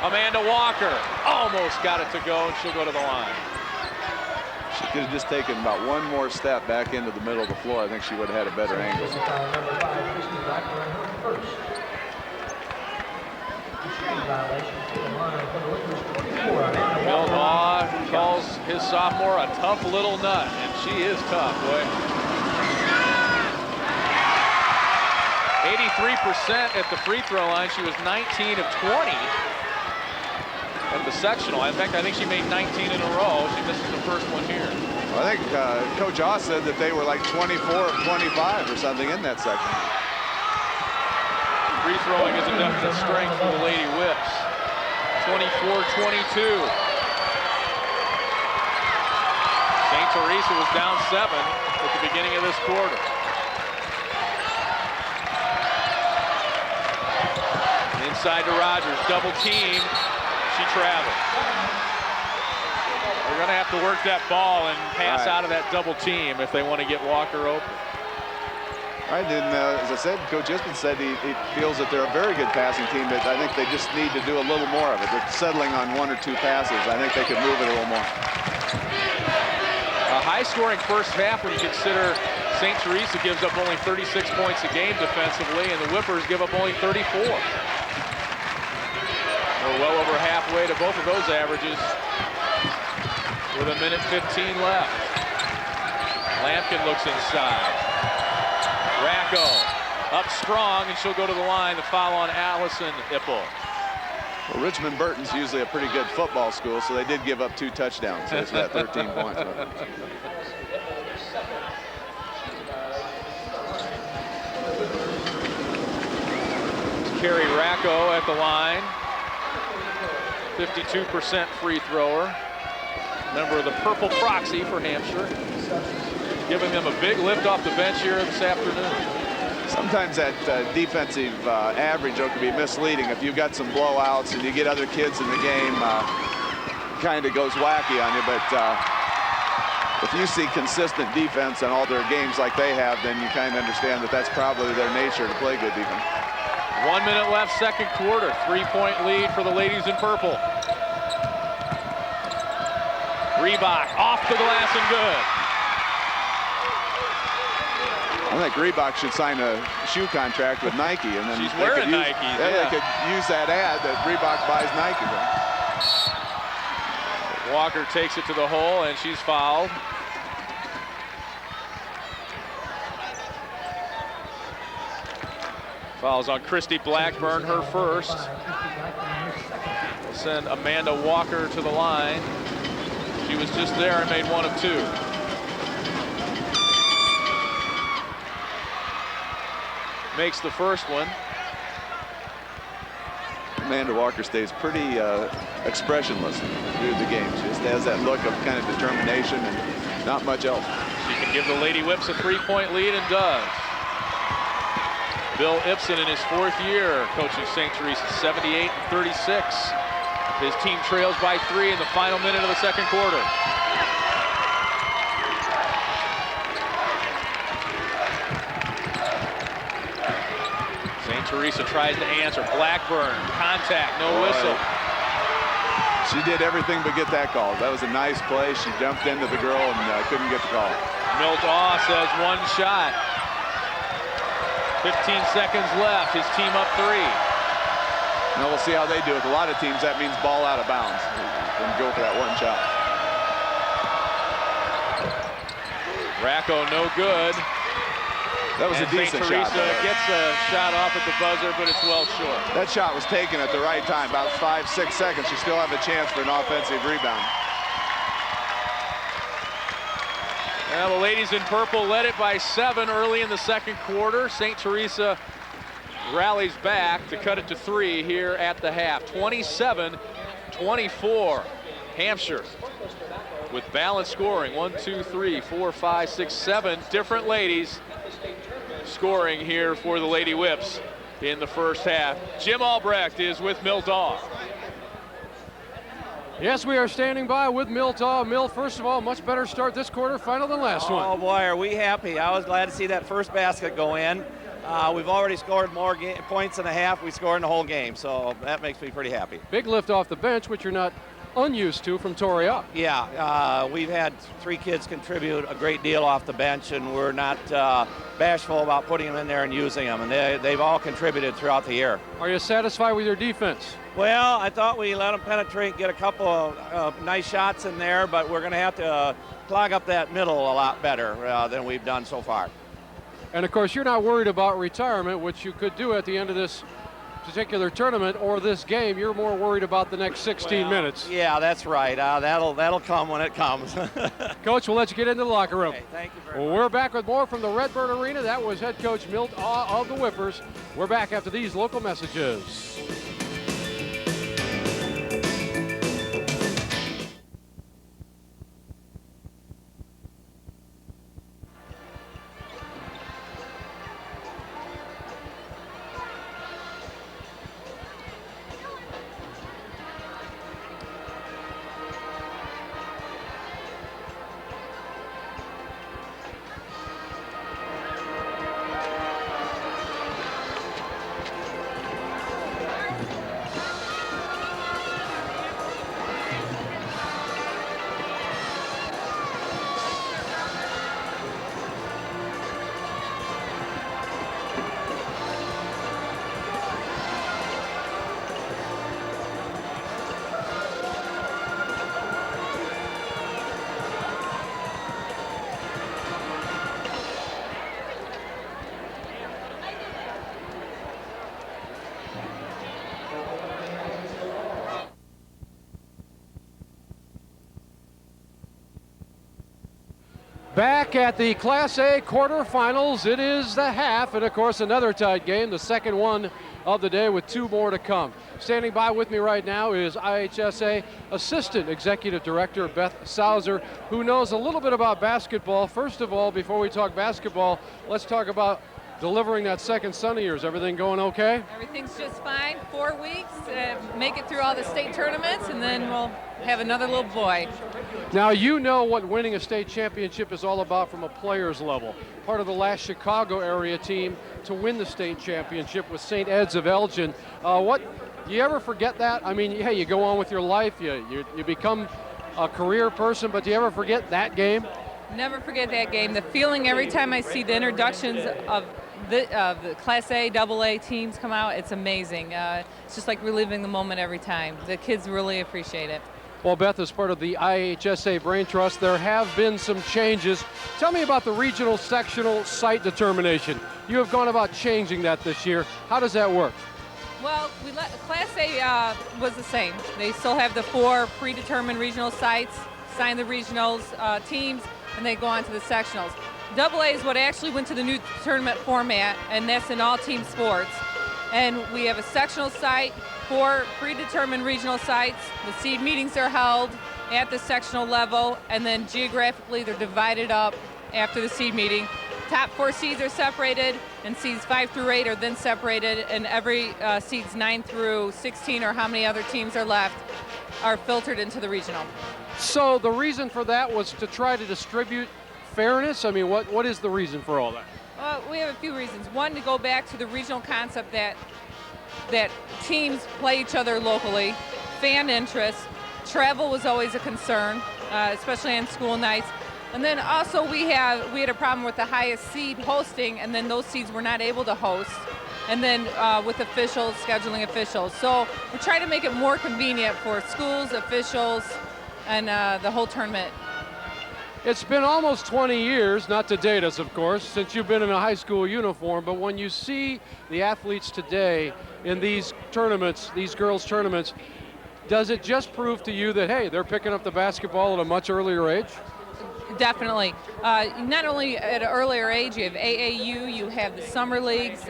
Amanda Walker almost got it to go, and she'll go to the line. She could have just taken about one more step back into the middle of the floor. I think she would have had a better angle. Bill Law calls his sophomore a tough little nut, and she is tough, boy. 83% at the free throw line. She was 19 of 20 at the sectional. In fact, I think she made 19 in a row. She misses the first one here. Well, I think Coach Haas said that they were like 24 of 25 or something in that section. Free throwing is a definite strength for the Lady Whips. 24-22. St. Teresa was down 7 at the beginning of this quarter. Inside to Rogers, double team. She traveled. They're going to have to work that ball and pass out of that double team if they want to get Walker open. Right, and as I said, Coach Isman said he feels that they're a very good passing team, but I think they just need to do a little more of it. They're settling on 1 or 2 passes. I think they could move it a little more. A high-scoring first half when you consider St. Teresa gives up only 36 points a game defensively, and the Whippers give up only 34. We're well over halfway to both of those averages with 1:15 left. Lampkin looks inside. Racco up strong, and she'll go to the line. The foul on Allison Ippel. Well, Richmond Burton's usually a pretty good football school, so they did give up 2 touchdowns. So it's got 13 points. Carrie Racco at the line. 52% free thrower. Member of the Purple Proxy for Hampshire. Giving them a big lift off the bench here this afternoon. Sometimes that defensive average can be misleading. If you've got some blowouts and you get other kids in the game, kind of goes wacky on you. But if you see consistent defense in all their games like they have, then you kind of understand that that's probably their nature to play good defense. 1 minute left, second quarter. 3-point lead for the ladies in purple. Reebok off the glass and good. I think Reebok should sign a shoe contract with Nike, and then she's wearing Nikes. Yeah, they could use that ad that Reebok buys Nike. Walker takes it to the hole, and she's fouled. Fouls on Christy Blackburn, her first. We'll send Amanda Walker to the line. She was just there and made 1 of 2. Makes the first one. Amanda Walker stays pretty expressionless through the game. She just has that look of kind of determination and not much else. She can give the Lady Whips a 3-point lead and does. Bill Ibsen in his 4th year coaching St. Teresa, 78-36. His team trails by 3 in the final minute of the second quarter. St. Teresa tries to answer. Blackburn, contact, no whistle. She did everything but get that call. That was a nice play. She jumped into the girl and couldn't get the call. Milt-Aw says one shot. 15 seconds left. His team up 3. Now we'll see how they do it. A lot of teams, that means ball out of bounds. And go for that one shot. Racco no good. That was and a decent St. shot. Teresa gets a shot off at the buzzer, but it's well short. That shot was taken at the right time, about 5-6 seconds. You still have a chance for an offensive rebound. Well, the ladies in purple led it by 7 early in the second quarter. St. Teresa rallies back to cut it to 3 here at the half. 27-24. Hampshire with balanced scoring. 1, 2, 3, 4, 5, 6, 7 different ladies scoring here for the Lady Whips in the first half. Jim Albrecht is with Milt-Aw. Yes, we are standing by with Milt-Aw. Milt, first of all, much better start this quarterfinal than last one. Oh boy, are we happy. I was glad to see that first basket go in. We've already scored more points in a half we scored in the whole game, so that makes me pretty happy. Big lift off the bench, which you're not unused to from Toria. Yeah, we've had 3 kids contribute a great deal off the bench, and we're not bashful about putting them in there and using them, and they've all contributed throughout the year. Are you satisfied with your defense? Well, I thought we let them penetrate, get a couple of nice shots in there, but we're going to have to clog up that middle a lot better than we've done so far. And of course, you're not worried about retirement, which you could do at the end of this particular tournament or this game. You're more worried about the next 16 minutes. Yeah, that's right. That'll come when it comes. Coach, we'll let you get into the locker room. Okay, thank you very much. We're back with more from the Redbird Arena. That was head coach Milt-Aw of the Whippers. We're back after these local messages. Back at the Class A quarterfinals, it is the half, and of course another tight game, the second one of the day with 2 more to come. Standing by with me right now is IHSA Assistant Executive Director Beth Sauser, who knows a little bit about basketball. First of all, before we talk basketball, let's talk about delivering that second son of yours. Everything going okay? Everything's just fine. 4 weeks, make it through all the state tournaments, and then we'll have another little boy. Now, you know what winning a state championship is all about from a player's level. Part of the last Chicago area team to win the state championship with St. Ed's of Elgin. Do you ever forget that? I mean, hey, you go on with your life, you become a career person, but do you ever forget that game? Never forget that game. The feeling every time I see the introductions of the Class A, AA teams come out, it's amazing. It's just like reliving the moment every time. The kids really appreciate it. Well, Beth, as part of the IHSA Brain Trust, there have been some changes. Tell me about the regional sectional site determination. You have gone about changing that this year. How does that work? Well, Class A was the same. They still have the 4 predetermined regional sites, sign the regionals teams, and they go on to the sectionals. AA is what actually went to the new tournament format, and that's in all team sports. And we have a sectional site, 4 predetermined regional sites. The seed meetings are held at the sectional level, and then geographically they're divided up after the seed meeting. Top 4 seeds are separated, and seeds 5 through 8 are then separated, and every seeds 9 through 16, or how many other teams are left, are filtered into the regional. So the reason for that was to try to distribute fairness? I mean, what is the reason for all that? We have a few reasons. One, to go back to the regional concept that teams play each other locally, fan interest. Travel was always a concern, especially on school nights. And then also we had a problem with the highest seed hosting, and then those seeds were not able to host. And then with officials, scheduling officials. So we're trying to make it more convenient for schools, officials, and the whole tournament. It's been almost 20 years, not to date us, of course, since you've been in a high school uniform, but when you see the athletes today in these tournaments, these girls' tournaments, does it just prove to you that, hey, they're picking up the basketball at a much earlier age? Definitely. Not only at an earlier age, you have AAU, you have the summer leagues,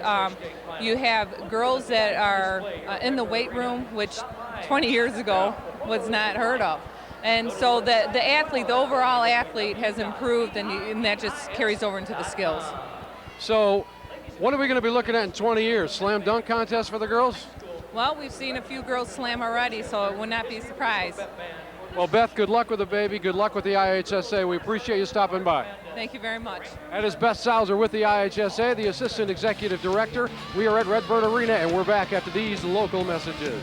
you have girls that are in the weight room, which 20 years ago was not heard of. And so the athlete, the overall athlete has improved, and that just carries over into the skills. So what are we going to be looking at in 20 years? Slam dunk contest for the girls? Well, we've seen a few girls slam already, so it would not be a surprise. Well, Beth, good luck with the baby. Good luck with the IHSA. We appreciate you stopping by. Thank you very much. That is Beth Sauser with the IHSA, the Assistant Executive Director. We are at Redbird Arena, and we're back after these local messages.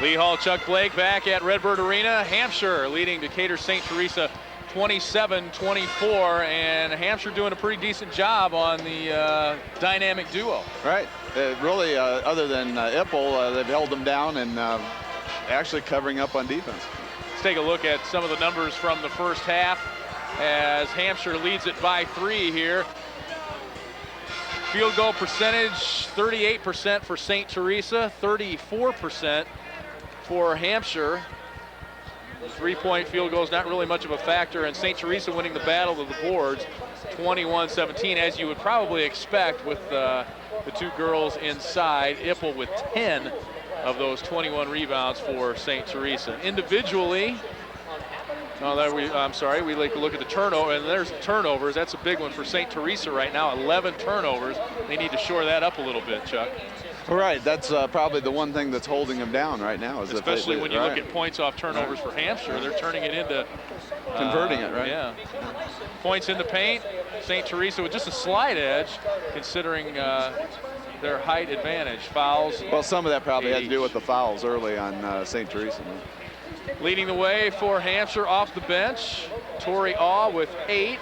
Lee Hall, Chuck Blake back at Redbird Arena. Hampshire leading Decatur St. Teresa 27-24, and Hampshire doing a pretty decent job on the dynamic duo. Right. Really, other than Ipple, they've held them down and actually covering up on defense. Let's take a look at some of the numbers from the first half as Hampshire leads it by 3 here. Field goal percentage, 38% for St. Teresa, 34% for Hampshire. Three-point field goal is not really much of a factor, and St. Teresa winning the battle of the boards 21-17, as you would probably expect with the two girls inside. Ipple with 10 of those 21 rebounds for St. Teresa. Individually, we like to look at the turnover, and there's the turnovers. That's a big one for St. Teresa right now, 11 turnovers. They need to shore that up a little bit, Chuck. Right, that's probably the one thing that's holding them down right now. Is especially when you look at points off turnovers for Hampshire, they're turning it into converting it, right? Yeah. Points in the paint. St. Teresa with just a slight edge, considering their height advantage. Fouls. Well, some of that probably had to do with the fouls early on St. Teresa. Leading the way for Hampshire off the bench, Tori Awe with 8.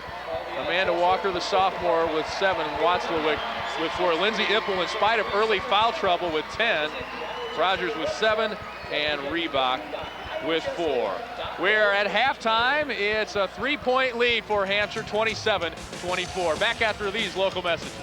Amanda Walker, the sophomore, with 7. Watzlawick with 4. Lindsay Ipple, in spite of early foul trouble, with 10. Rogers with 7, and Reebok with 4. We're at halftime. It's a 3-point lead for Hampshire, 27-24. Back after these local messages.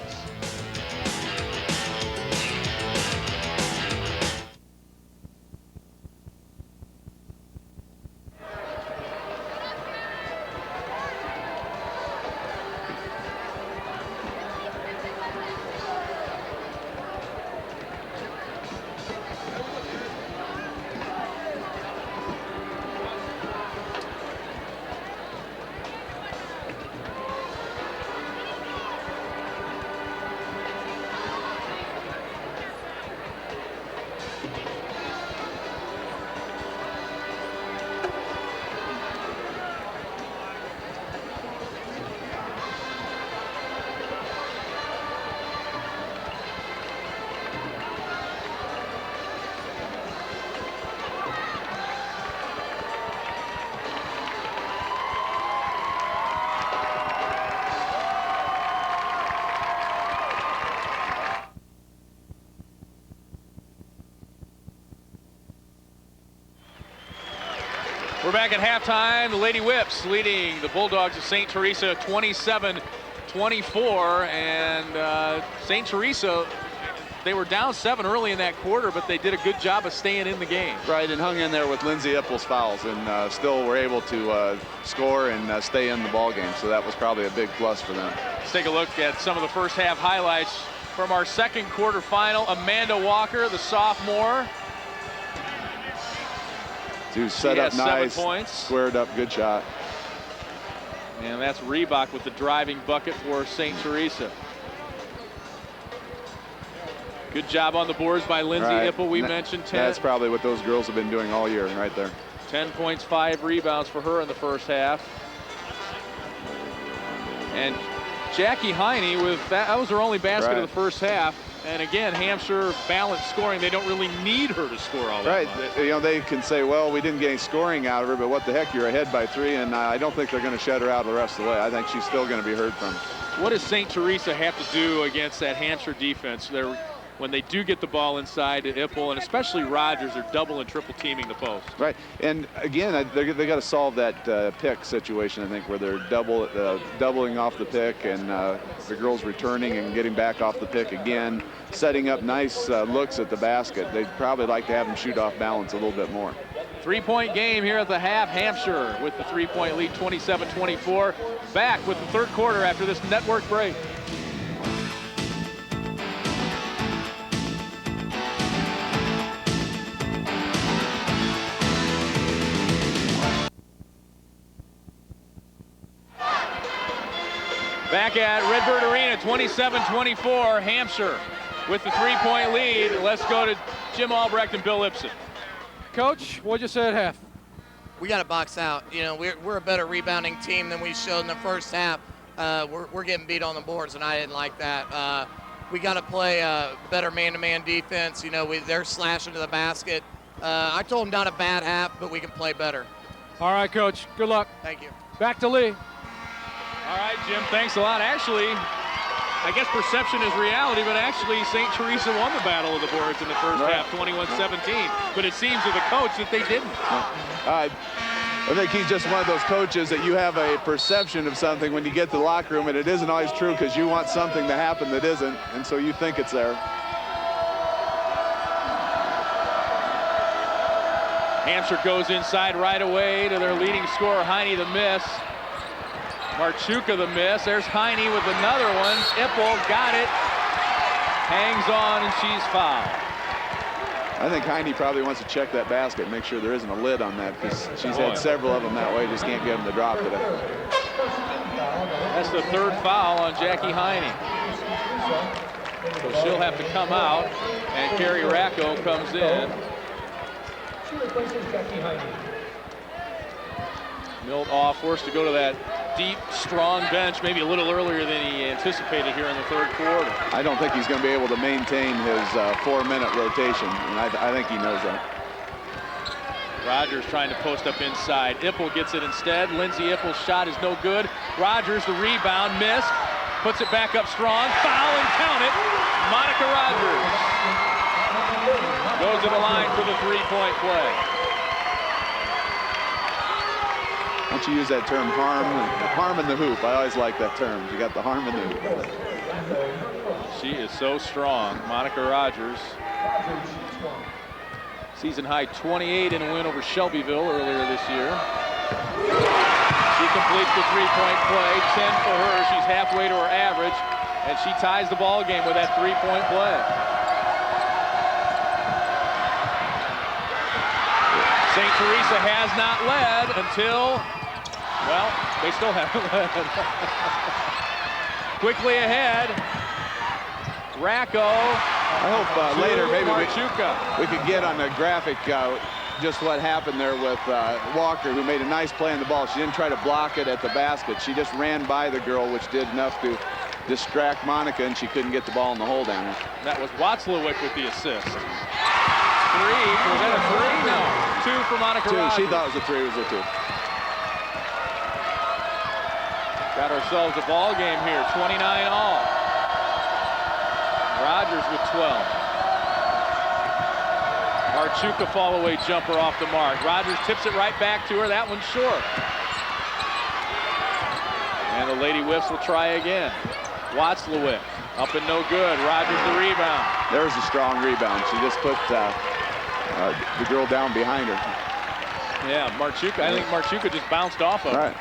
We're back at halftime. The Lady Whips leading the Bulldogs of St. Teresa 27-24. And St. Teresa, they were down 7 early in that quarter, but they did a good job of staying in the game. Right, and hung in there with Lindsay Ippel's fouls, and still were able to score and stay in the ball game. So that was probably a big plus for them. Let's take a look at some of the first half highlights from our second quarterfinal. Amanda Walker, the sophomore. To set up nice, 7 points. Squared up, good shot. And that's Reebok with the driving bucket for St. Teresa. Good job on the boards by Lindsay Ippel. We mentioned 10. That's probably what those girls have been doing all year right there. 10 points, 5 rebounds for her in the first half. And Jackie Heine with that was her only basket of the first half. And again, Hampshire balanced scoring. They don't really need her to score all that much. You know, they can say, well, we didn't get any scoring out of her, but what the heck, you're ahead by 3, and I don't think they're going to shut her out the rest of the way. I think she's still going to be heard from. What does St. Teresa have to do against that Hampshire defense? When they do get the ball inside to Ippel, and especially Rogers, are double and triple teaming the post. Right, and again, they got to solve that pick situation, I think, where they're doubling off the pick, and the girls returning and getting back off the pick again, setting up nice looks at the basket. They'd probably like to have them shoot off balance a little bit more. 3-point game here at the half. Hampshire with the 3-point lead, 27-24. Back with the third quarter after this network break. Back at Redbird Arena, 27-24, Hampshire with the 3-point lead. Let's go to Jim Albrecht and Bill Ibsen. Coach, what'd you say at half? We got to box out. You know, we're a better rebounding team than we showed in the first half. We're getting beat on the boards, and I didn't like that. We got to play better man-to-man defense. You know, they're slashing to the basket. I told them not a bad half, but we can play better. All right, Coach. Good luck. Thank you. Back to Lee. All right, Jim, thanks a lot. Actually, I guess perception is reality, but actually St. Teresa won the battle of the boards in the first half, 21-17. But it seems to the coach that they didn't. I think he's just one of those coaches that you have a perception of something when you get to the locker room, and it isn't always true because you want something to happen that isn't, and so you think it's there. Hampshire goes inside right away to their leading scorer, Heine, the miss. Marchuka the miss. There's Heine with another one. Ippel got it. Hangs on, and she's fouled. I think Heine probably wants to check that basket, make sure there isn't a lid on that, because she's had several of them that way, just can't get them to drop today. That's the third foul on Jackie Heine. So she'll have to come out, and Carrie Racco comes in. She replaces Jackie Heine. Milt off, forced to go to that deep, strong bench, maybe a little earlier than he anticipated here in the third quarter. I don't think he's going to be able to maintain his 4-minute rotation, and I think he knows that. Rogers trying to post up inside. Ippel gets it instead. Lindsay Ippel's shot is no good. Rogers, the rebound, missed. Puts it back up strong. Foul and count it. Monica Rogers goes to the line for the 3-point play. Why don't you use that term, harm in the hoop? I always like that term. You got the harm in the hoop. She is so strong, Monica Rogers. Season high 28 in a win over Shelbyville earlier this year. She completes the 3-point play, 10 for her. She's halfway to her average, and she ties the ball game with that 3-point play. St. Teresa has not led until, well, they still haven't led. Quickly ahead, Racco. I hope later maybe we could get on a graphic just what happened there with Walker, who made a nice play on the ball. She didn't try to block it at the basket. She just ran by the girl, which did enough to distract Monica, and she couldn't get the ball in the hole down there. That was Watzlawick with the assist. 3, was that a 3? No, 2 for Monica Rogers. She thought it was a 3, it was a 2. Got ourselves a ball game here, 29 all. Rogers with 12. Marchuka fall-away jumper off the mark. Rogers tips it right back to her. That one's short. And the Lady Whips will try again. Watzlawick up and no good. Rogers the rebound. There's a strong rebound. She just put the girl down behind her. Yeah, Marchuka. I think Marchuka just bounced off of her.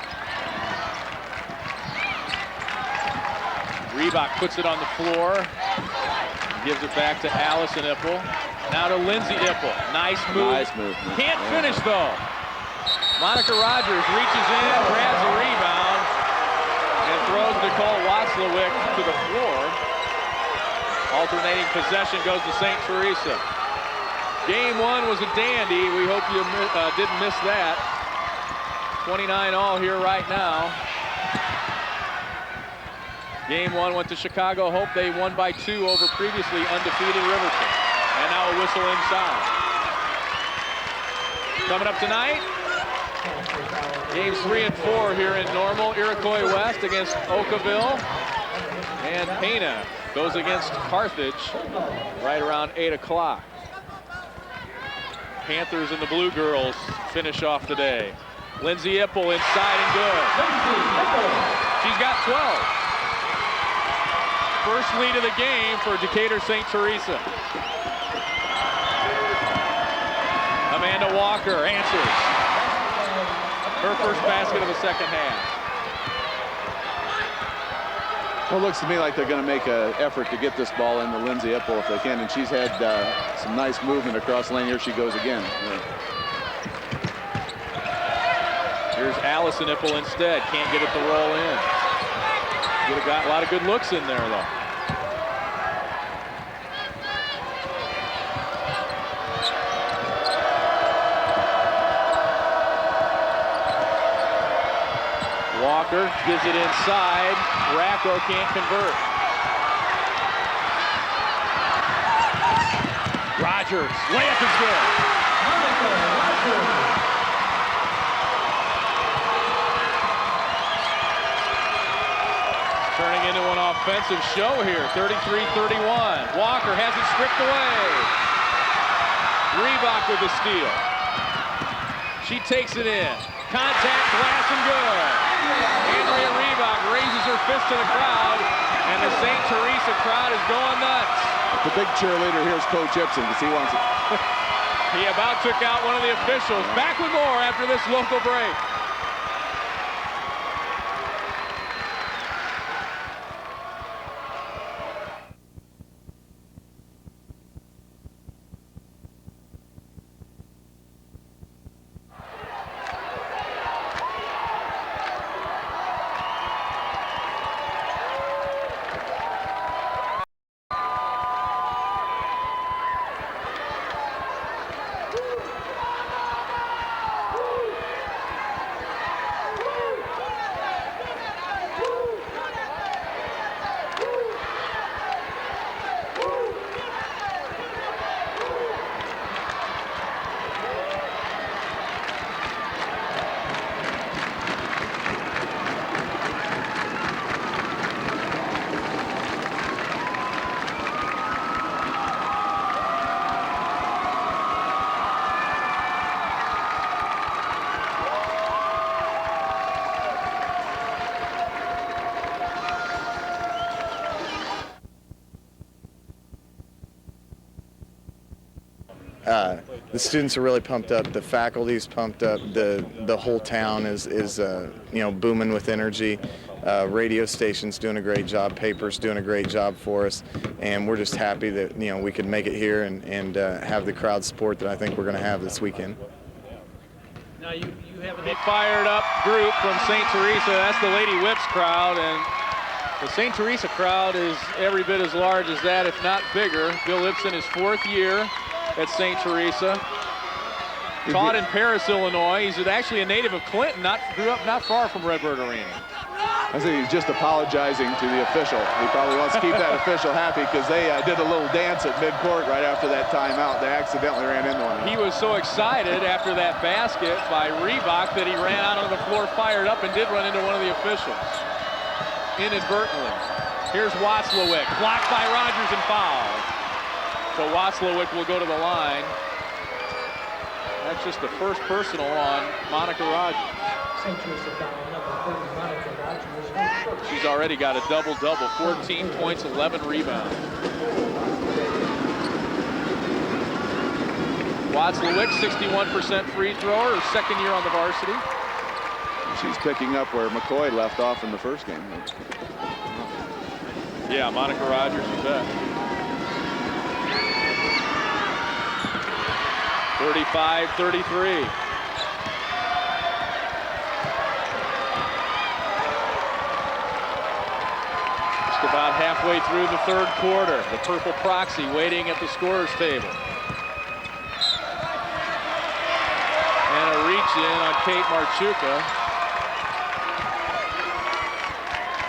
Reebok puts it on the floor. Gives it back to Allison Ipple. Now to Lindsay Ipple. Nice move. Nice move. Can't finish though. Monica Rogers reaches in, grabs a rebound, and throws Nicole Watzlawick to the floor. Alternating possession goes to St. Teresa. Game one was a dandy. We hope you didn't miss that. 29 all here right now. Game one went to Chicago Hope. They won by 2 over previously undefeated Riverton. And now a whistle inside. Coming up tonight, games 3 and 4 here in Normal. Iroquois West against Oakville. And Pana goes against Carthage right around 8 o'clock. Panthers and the Blue Girls finish off the day. Lindsay Ipple inside and good. She's got 12. First lead of the game for Decatur St. Teresa. Amanda Walker answers. Her first basket of the second half. Well, it looks to me like they're going to make an effort to get this ball into Lindsay Ipple if they can, and she's had some nice movement across the lane. Here she goes again. Here's Allison Ipple instead. Can't get it to roll in. Would have got a lot of good looks in there, though. Walker gives it inside. Racco can't convert. Rogers, layup is good. Turning into an offensive show here, 33-31. Walker has it stripped away. Reebok with the steal. She takes it in. Contact, glass, and good. Andrea Reebok raises her fist to the crowd, and the St. Teresa crowd is going nuts. The big cheerleader here is Coach Ibsen because he wants it. He about took out one of the officials. Back with more after this local break. The students are really pumped up. The faculty's pumped up. The whole town is booming with energy. Radio station's doing a great job. Paper's doing a great job for us, and we're just happy that we could make it here and have the crowd support that I think we're going to have this weekend. Now you have a fired up group from St. Teresa. That's the Lady Whips crowd, and the St. Teresa crowd is every bit as large as that, if not bigger. Bill Ibsen is 4th year at St. Teresa. Taught in Paris, Illinois. He's actually a native of Clinton, grew up not far from Redbird Arena. I think he's just apologizing to the official. He probably wants to keep that official happy because they did a little dance at midcourt right after that timeout. They accidentally ran into him. He was so excited after that basket by Reebok that he ran out on the floor, fired up, and did run into one of the officials inadvertently. Here's Watzlawick, blocked by Rogers and fouled. So Watzlawick will go to the line. That's just the first personal on Monica Rogers. She's already got a double-double, 14 points, 11 rebounds. Watzlawick, 61% free thrower, her second year on the varsity. She's picking up where McCoy left off in the first game. Yeah, Monica Rogers, you bet. 35-33. Just about halfway through the third quarter. The purple proxy waiting at the scorer's table. And a reach in on Kate Marchuka.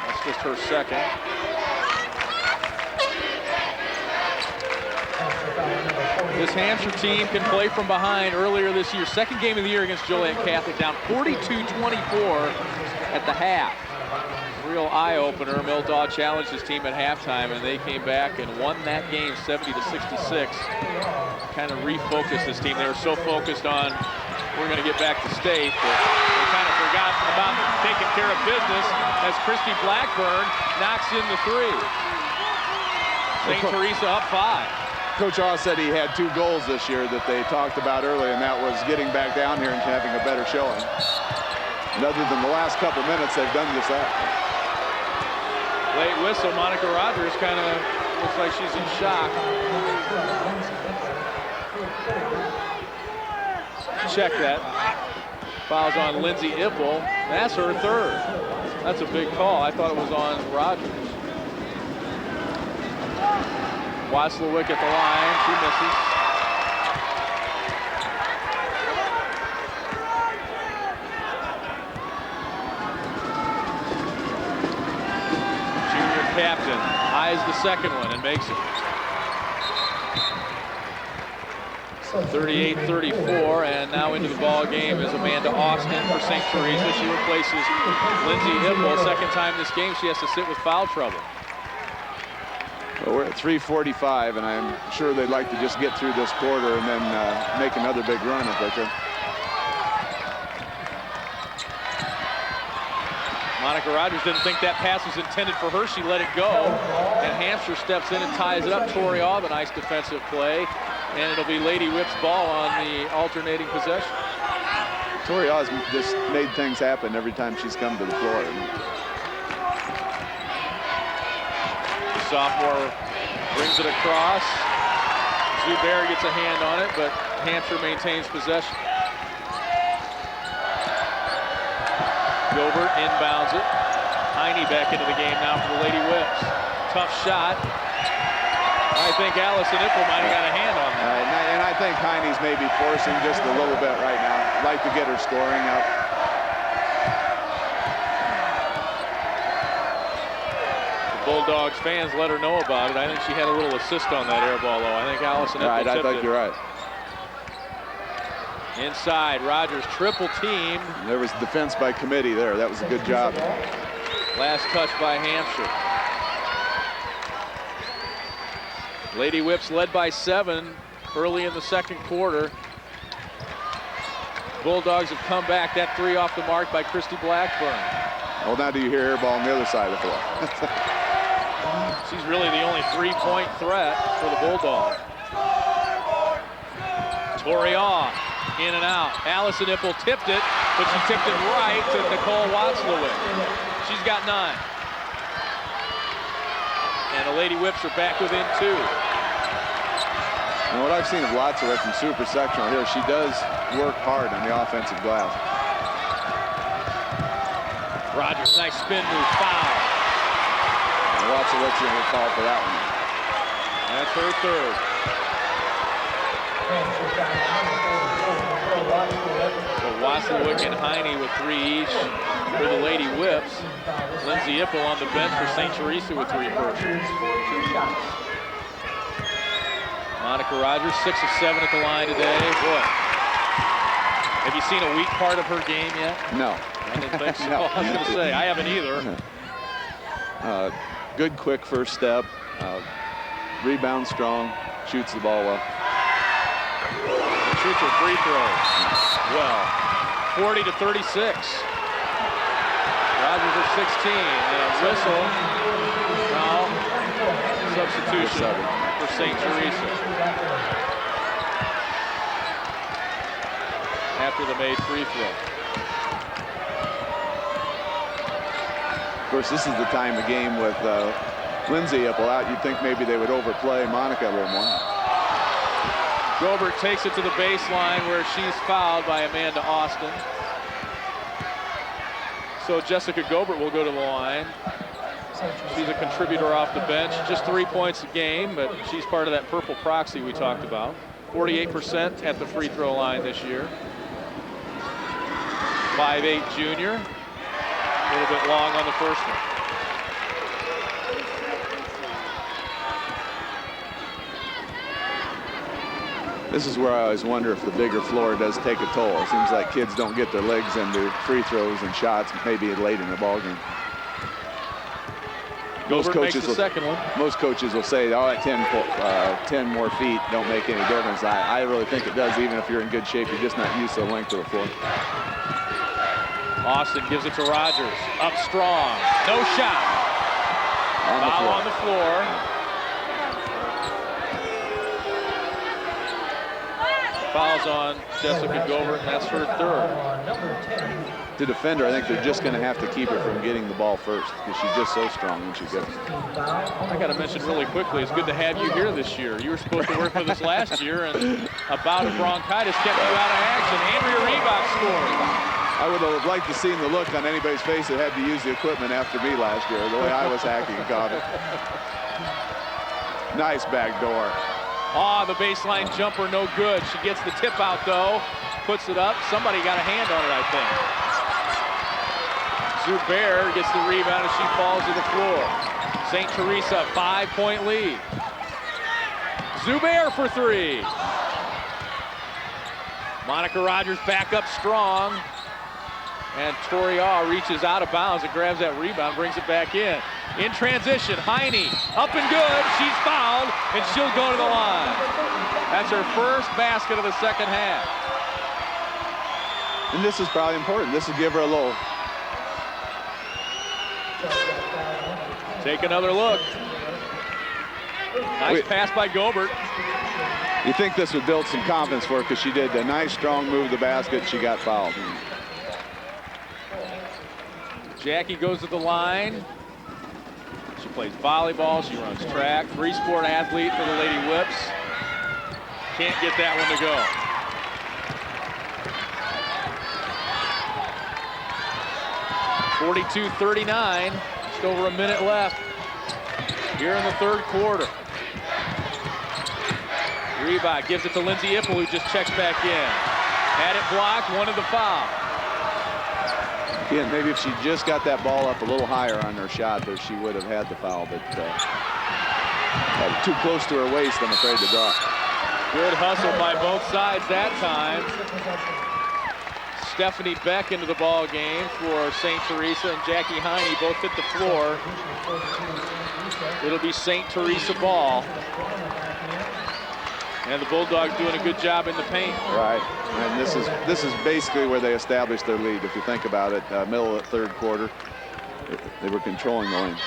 That's just her second. This Hampshire team can play from behind. Earlier this year, second game of the year against Joliet Catholic, down 42-24 at the half. Real eye-opener. Mildaw challenged his team at halftime, and they came back and won that game 70-66. Kind of refocused this team. They were so focused on, we're going to get back to state, that they kind of forgot about taking care of business as Christy Blackburn knocks in the three. St. Teresa up 5. Coach Haw said he had 2 goals this year that they talked about earlier, and that was getting back down here and having a better showing. And other than the last couple minutes, they've done just that. Late whistle. Monica Rogers kind of looks like she's in shock. Check that. Fouls on Lindsay Ippel. That's her third. That's a big call. I thought it was on Rogers. Watzlawick at the line. She misses. Junior captain eyes the second one and makes it. 38-34, and now into the ball game is Amanda Austin for St. Teresa. She replaces Lindsay Hippel. Second time this game she has to sit with foul trouble. Well, we're at 3:45, and I'm sure they'd like to just get through this quarter and then make another big run if they could. Monica Rogers didn't think that pass was intended for her. She let it go, and Hampshire steps in and ties it up. Tori Aw, the nice defensive play, and it'll be Lady Whip's ball on the alternating possession. Tori Aw's just made things happen every time she's come to the floor. The sophomore brings it across. Zubair gets a hand on it, but Hampshire maintains possession. Gilbert inbounds it. Heine back into the game now for the Lady Whips. Tough shot. I think Allison Ippel might have got a hand on that. And I think Heine's maybe forcing just a little bit right now. Like to get her scoring up. The Bulldogs fans let her know about it. I think she had a little assist on that air ball, though. I think Allison Ippel tipped it. I think you're right. Inside, Rogers triple team. There was defense by committee there. That was a good job. Last touch by Hampshire. Lady Whips led by 7 early in the second quarter. Bulldogs have come back. That 3 off the mark by Christy Blackburn. Well, now do you hear air ball on the other side of the floor? She's really the only 3-point threat for the Bulldogs. Tori Aw. In and out. Allison Ippel tipped it, but she tipped it right to Nicole Watzlawick. She's got 9. And the Lady Whips are back within 2. And what I've seen of Watzlawick from Super Sectional here, she does work hard on the offensive glass. Rogers, nice spin move, foul. And Watzlawick's going to call for that one. That's her third. So Watzlawick and Heine with 3 each for the Lady Whips. Lindsay Ippel on the bench for St. Teresa with 3 personals. Monica Rogers, 6 of 7 at the line today. Boy, have you seen a weak part of her game yet? No. I didn't think so. I was going to say, I haven't either. Good, quick first step. Rebound strong. Shoots the ball well. Future free throws. Well, 40 to 36. Rogers at 16, and a whistle. Now, substitution for St. Teresa. After the made free throw. Of course, this is the time of game with Lindsay Ipple out. You'd think maybe they would overplay Monica a little more. Gobert takes it to the baseline where she's fouled by Amanda Austin. So Jessica Gobert will go to the line. She's a contributor off the bench. Just 3 points a game, but she's part of that purple proxy we talked about. 48% at the free throw line this year. 5'8" junior. A little bit long on the first one. This is where I always wonder if the bigger floor does take a toll. It seems like kids don't get their legs into free throws and shots maybe late in the ballgame. Most coaches will say, oh, at 10 more feet don't make any difference. I really think it does, even if you're in good shape. You're just not used to the length of the floor. Austin gives it to Rogers. Up strong. No shot. Foul on the floor. Fouls on Jessica Gobert, and that's her third. To defend her, I think they're just going to have to keep her from getting the ball first because she's just so strong when she gets it. I got to mention really quickly, it's good to have you here this year. You were supposed to work with us last year, and a bout of bronchitis kept you out of action. Andrea Reebok scored. I would have liked to see the look on anybody's face that had to use the equipment after me last year, the way I was hacking and got it. Nice back door. The baseline jumper, no good. She gets the tip out, though. Puts it up. Somebody got a hand on it, I think. Zubair gets the rebound as she falls to the floor. St. Teresa, 5-point lead. Zubair for three. Monica Rogers back up strong. And Tori Aw reaches out of bounds and grabs that rebound, brings it back in. In transition, Heine up and good. She's fouled, and she'll go to the line. That's her first basket of the second half. And this is probably important. This will give her a little. Take another look. Nice pass by Gobert. You think this would build some confidence for her because she did a nice, strong move to the basket. She got fouled. Jackie goes to the line. She plays volleyball. She runs track. Three-sport athlete for the Lady Whips. Can't get that one to go. 42-39. Just over a minute left here in the third quarter. Reebok gives it to Lindsay Ipple, who just checks back in. Had it blocked, wanted the foul. Yeah, maybe if she just got that ball up a little higher on her shot there, she would have had the foul, but too close to her waist, I'm afraid to draw. Good hustle by both sides that time. Stephanie Beck into the ball game for St. Teresa, and Jackie Heine both hit the floor. It'll be St. Teresa ball. And the Bulldogs doing a good job in the paint. Right, and this is basically where they established their lead. If you think about it, middle of the third quarter, they were controlling the lane.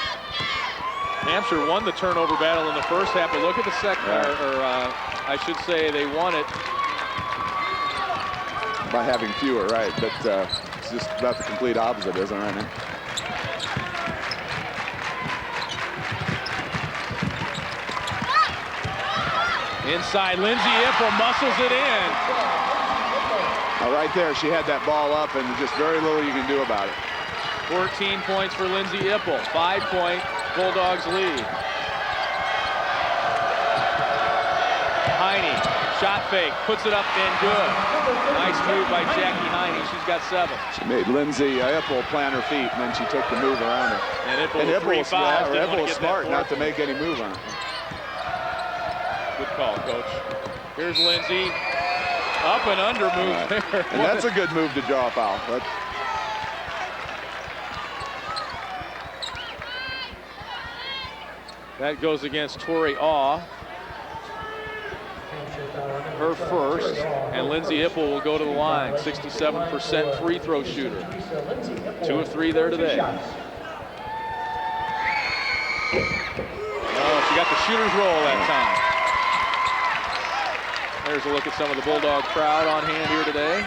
Hampshire won the turnover battle in the first half, but look at the second, I should say they won it by having fewer, right? But it's just about the complete opposite, isn't it, right now? Inside, Lindsay Ipple muscles it in. Right there, she had that ball up, and just very little you can do about it. 14 points for Lindsay Ipple. 5-point Bulldogs lead. Heine, shot fake, puts it up and good. Nice move by Jackie Heine. She's got 7. She made Lindsay Ipple plant her feet, and then she took the move around her. And Ipple was smart not to make any move on it. Good call, Coach. Here's Lindsay. Up and under move there. And that's a good move to draw a foul. That goes against Tori Aw. her first, and Lindsay Ipple will go to the line. 67% free throw shooter. 2 of 3 there today. Oh, she got the shooter's roll that time. There's a look at some of the Bulldog crowd on hand here today.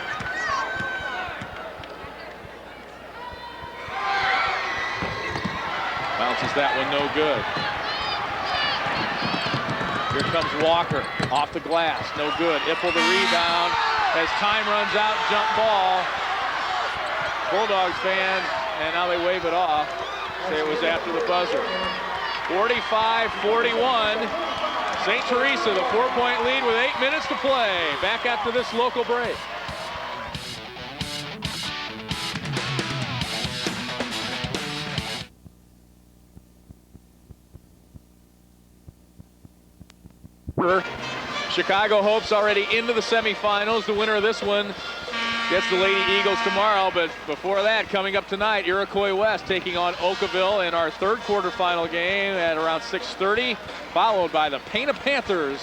Bounces that one, no good. Here comes Walker off the glass, no good. Ipple the rebound as time runs out, jump ball. Bulldogs fans, and now they wave it off. Say it was after the buzzer. 45-41. St. Teresa, the 4-point lead with 8 minutes to play. Back after this local break. Chicago hopes already into the semifinals. The winner of this one gets the Lady Eagles tomorrow, but before that, coming up tonight, Iroquois West taking on Oakville in our third quarterfinal game at around 6:30, followed by the Pana Panthers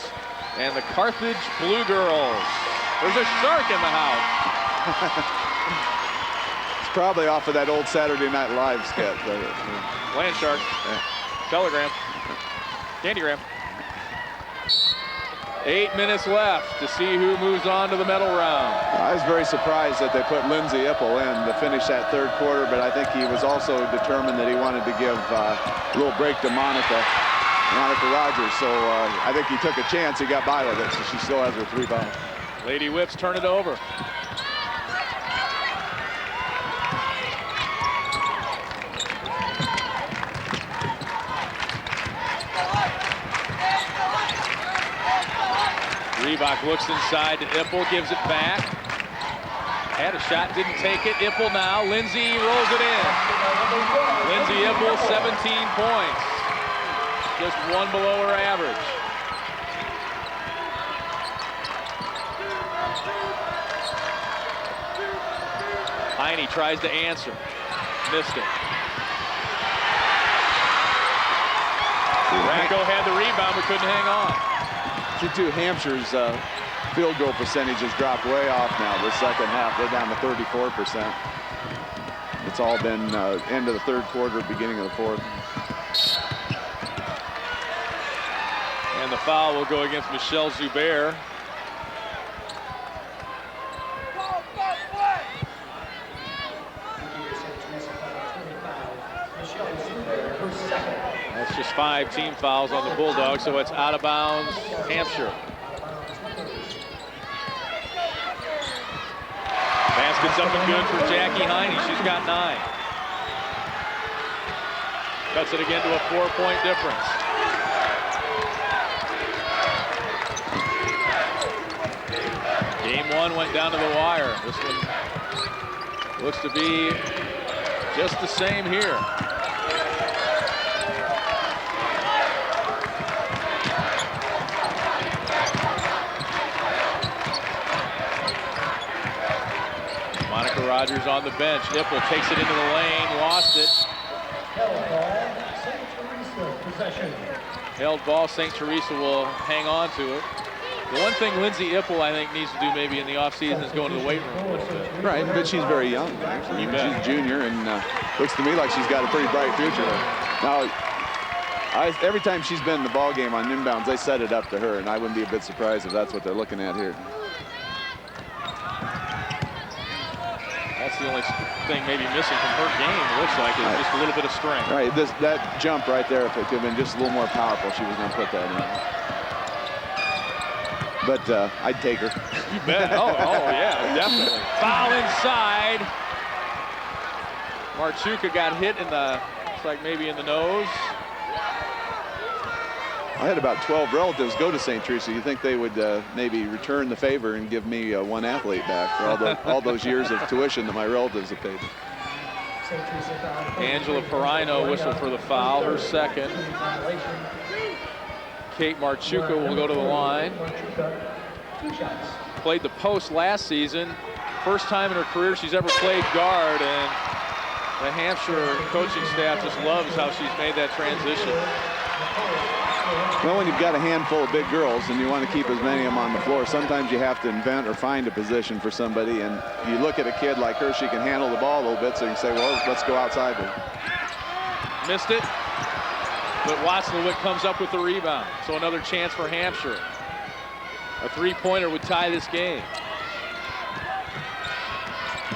and the Carthage Blue Girls. There's a shark in the house. It's probably off of that old Saturday Night Live sketch. Land shark. Yeah. Telegram. Candygram. 8 minutes left to see who moves on to the medal round. I was very surprised that they put Lindsay Ipple in to finish that third quarter, but I think he was also determined that he wanted to give a little break to Monica Rogers. So I think he took a chance. He got by with it, so she still has her 3 fouls. Lady Whips turn it over. Reebok looks inside to Ipple, gives it back. Had a shot, didn't take it. Ipple now. Lindsay rolls it in. Lindsay Ipple, 17 points. Just 1 below her average. Heine tries to answer. Missed it. Racco had the rebound but couldn't hang on. Hampshire's field goal percentage has dropped way off now the second half. They're down to 34%. It's all been end of the third quarter, beginning of the fourth. And the foul will go against Michelle Zubair. That's just 5 team fouls on the Bulldogs, so it's out of bounds, Hampshire. Basket's up and good for Jackie Heine. She's got 9. Cuts it again to a 4-point difference. Game 1 went down to the wire. This one looks to be just the same here. Monica Rogers on the bench. Ipple takes it into the lane, lost it. Held ball, St. Teresa will hang on to it. The one thing Lindsay Ipple, I think, needs to do maybe in the offseason is go into the weight room a little bit. Right, but she's very young, actually. She's a junior, and looks to me like she's got a pretty bright future. Now, every time she's been in the ball game on inbounds, they set it up to her, and I wouldn't be a bit surprised if that's what they're looking at here. That's the only thing maybe missing from her game, it looks like, is just a little bit of strength. Right, that jump right there, if it could have been just a little more powerful, she was going to put that in. But I'd take her. You bet. Oh, yeah, definitely. Foul inside. Marchuka got hit in the, looks like maybe in the nose. I had about 12 relatives go to St. Teresa. You think they would maybe return the favor and give me 1 athlete back for all those years of tuition that my relatives have paid. Angela Perino whistled for the foul, her second. Kate Marchuka will go to the line. Played the post last season. First time in her career she's ever played guard, and the Hampshire coaching staff just loves how she's made that transition. Well, when you've got a handful of big girls and you want to keep as many of them on the floor, sometimes you have to invent or find a position for somebody. And you look at a kid like her, she can handle the ball a little bit, so you can say, well, let's go outside her. Missed it, but Watzlawick comes up with the rebound. So another chance for Hampshire. A three-pointer would tie this game.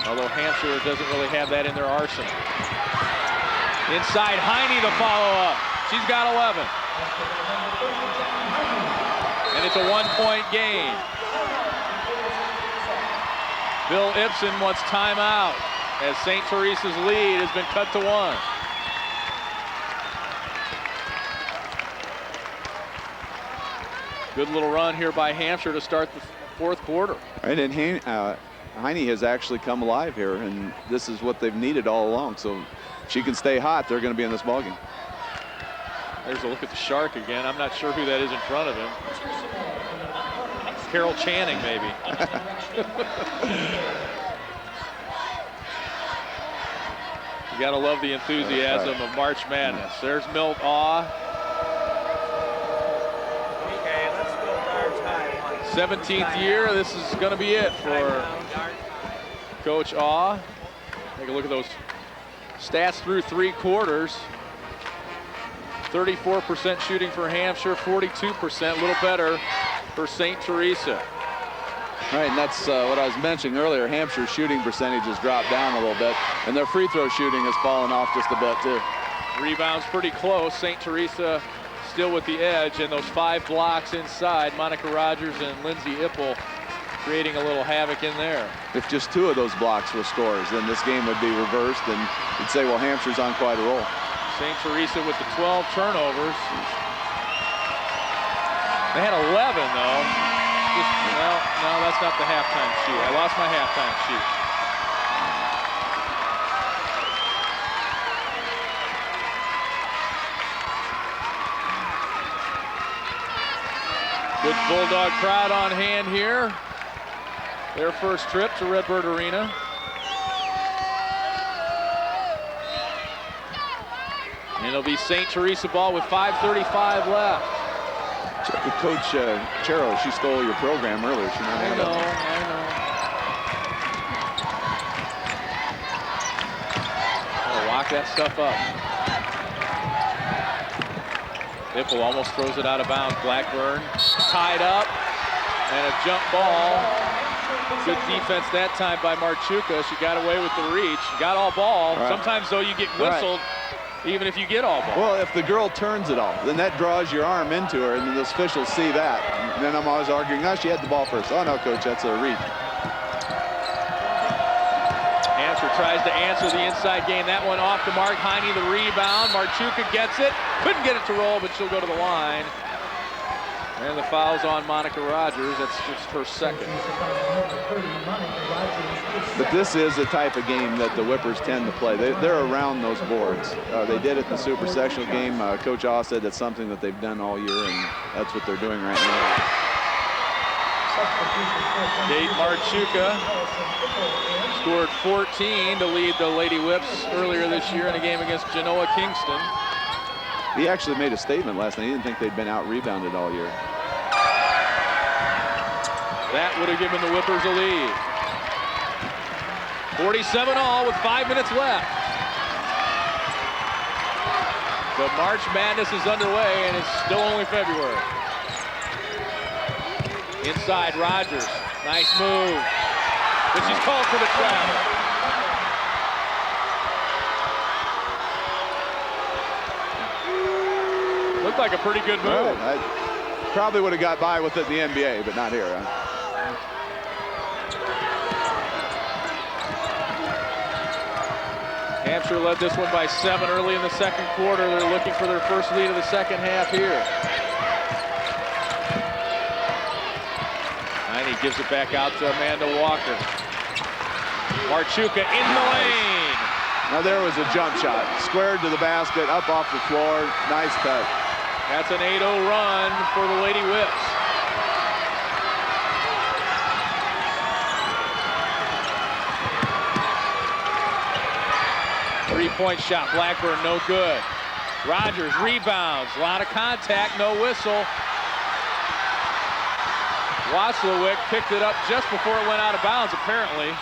Although Hampshire doesn't really have that in their arsenal. Inside, Heine the follow-up. She's got 11. And it's a one-point game. Bill Ibsen wants timeout as St. Teresa's lead has been cut to 1. Good little run here by Hampshire to start the fourth quarter. Right, and Heine has actually come alive here, and this is what they've needed all along. So if she can stay hot, they're going to be in this ballgame. There's a look at the Shark again. I'm not sure who that is in front of him. Carol Channing, maybe. You got to love the enthusiasm of March Madness. There's Milt Awe. 17th year, this is going to be it for Coach Awe. Take a look at those stats through 3 quarters. 34% shooting for Hampshire, 42%, a little better for St. Teresa. Right, and that's what I was mentioning earlier. Hampshire's shooting percentage has dropped down a little bit, and their free throw shooting has fallen off just a bit too. Rebounds pretty close. St. Teresa still with the edge, and those 5 blocks inside, Monica Rogers and Lindsay Ippel creating a little havoc in there. If just 2 of those blocks were scores, then this game would be reversed, and you'd say, well, Hampshire's on quite a roll. St. Teresa with the 12 turnovers. They had 11, though. Well, no, that's not the halftime sheet. I lost my halftime sheet. Good Bulldog crowd on hand here. Their first trip to Redbird Arena. And it'll be St. Teresa ball with 5:35 left. Coach Chero, she stole your program earlier. She might have I know. Oh, lock that stuff up. Ippel almost throws it out of bounds. Blackburn tied up, and a jump ball. Good defense that time by Marchuka. She got away with the reach. Got all ball. Right. Sometimes, though, you get whistled. Right. Even if you get all ball. Well, if the girl turns it all, then that draws your arm into her, and the officials see that. And then I'm always arguing, no, she had the ball first. Oh, no, Coach, that's a reach. Hampshire tries to answer the inside game. That one off to Mark Heine, the rebound. Marchuka gets it. Couldn't get it to roll, but she'll go to the line. And the foul's on Monica Rogers. That's just her second. But this is the type of game that the Whippers tend to play. They're around those boards. They did it in the super sectional game. Coach Awe said that's something that they've done all year, and that's what they're doing right now. Kate Marchuka scored 14 to lead the Lady Whips earlier this year in a game against Genoa Kingston. He actually made a statement last night. He didn't think they'd been out-rebounded all year. That would have given the Whippers a lead. 47-all with 5 minutes left. The March Madness is underway, and it's still only February. Inside, Rogers. Nice move. But she's called for the travel. Looked like a pretty good move. Right. I probably would have got by with it in the NBA, but not here. Huh? Hampshire led this one by 7 early in the second quarter. They're looking for their first lead of the second half here. And he gives it back out to Amanda Walker. Marchuka in the lane. Now there was a jump shot. Squared to the basket, up off the floor. Nice touch. That's an 8-0 run for the Lady Whips. Three-point shot, Blackburn, no good. Rogers rebounds, a lot of contact, no whistle. Watzlawick picked it up just before it went out of bounds, apparently.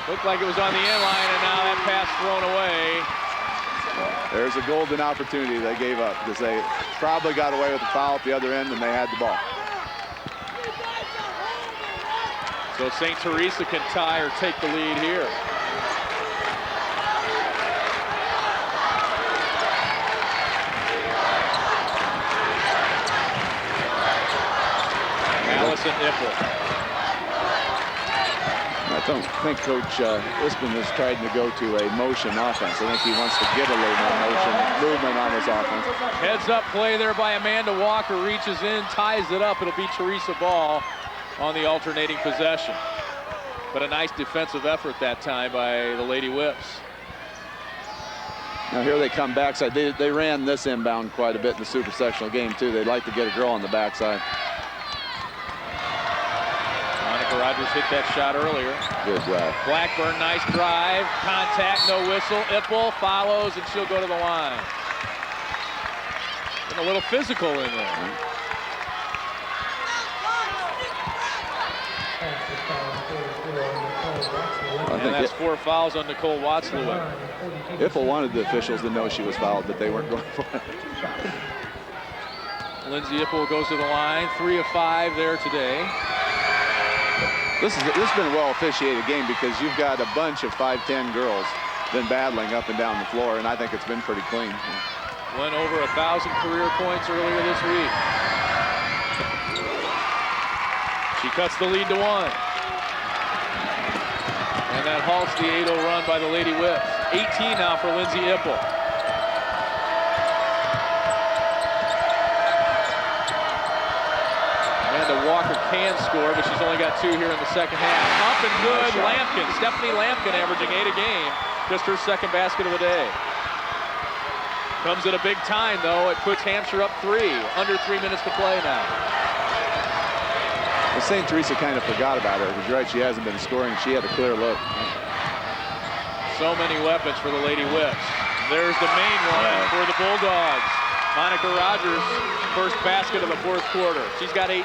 Looked like it was on the end line, and now that pass thrown away. There's a golden opportunity they gave up because they probably got away with the foul at the other end and they had the ball. So St. Teresa can tie or take the lead here. Allison Ippel. I don't think Coach Ispin has tried to go to a motion offense. I think he wants to get a little more motion, movement on his offense. Heads up play there by Amanda Walker, reaches in, ties it up. It'll be Teresa ball on the alternating possession. But a nice defensive effort that time by the Lady Whips. Now here they come backside. They ran this inbound quite a bit in the super sectional game too. They'd like to get a girl on the backside. Rogers hit that shot earlier. Good drive. Blackburn, nice drive. Contact, no whistle. Ippel follows, and she'll go to the line. And a little physical in there. And that's 4 fouls on Nicole Watzlawick. Ippel wanted the officials to know she was fouled, but they weren't going for it. Lindsay Ippel goes to the line. 3 of 5 there today. This has been a well officiated game because you've got a bunch of 5'10" girls been battling up and down the floor, and I think it's been pretty clean. Went over 1,000 career points earlier this week. She cuts the lead to 1. And that halts the 8-0 run by the Lady Whips. 18 now for Lindsay Ippel. Walker can score, but she's only got 2 here in the second half. Up and good, Lampkin. Stephanie Lampkin averaging 8 a game. Just her second basket of the day. Comes at a big time, though. It puts Hampshire up 3. Under 3 minutes to play now. Well, St. Teresa kind of forgot about her. Because right, she hasn't been scoring. She had a clear look. So many weapons for the Lady Whips. There's the main one for the Bulldogs. Monica Rogers, first basket of the 4th quarter. She's got 18.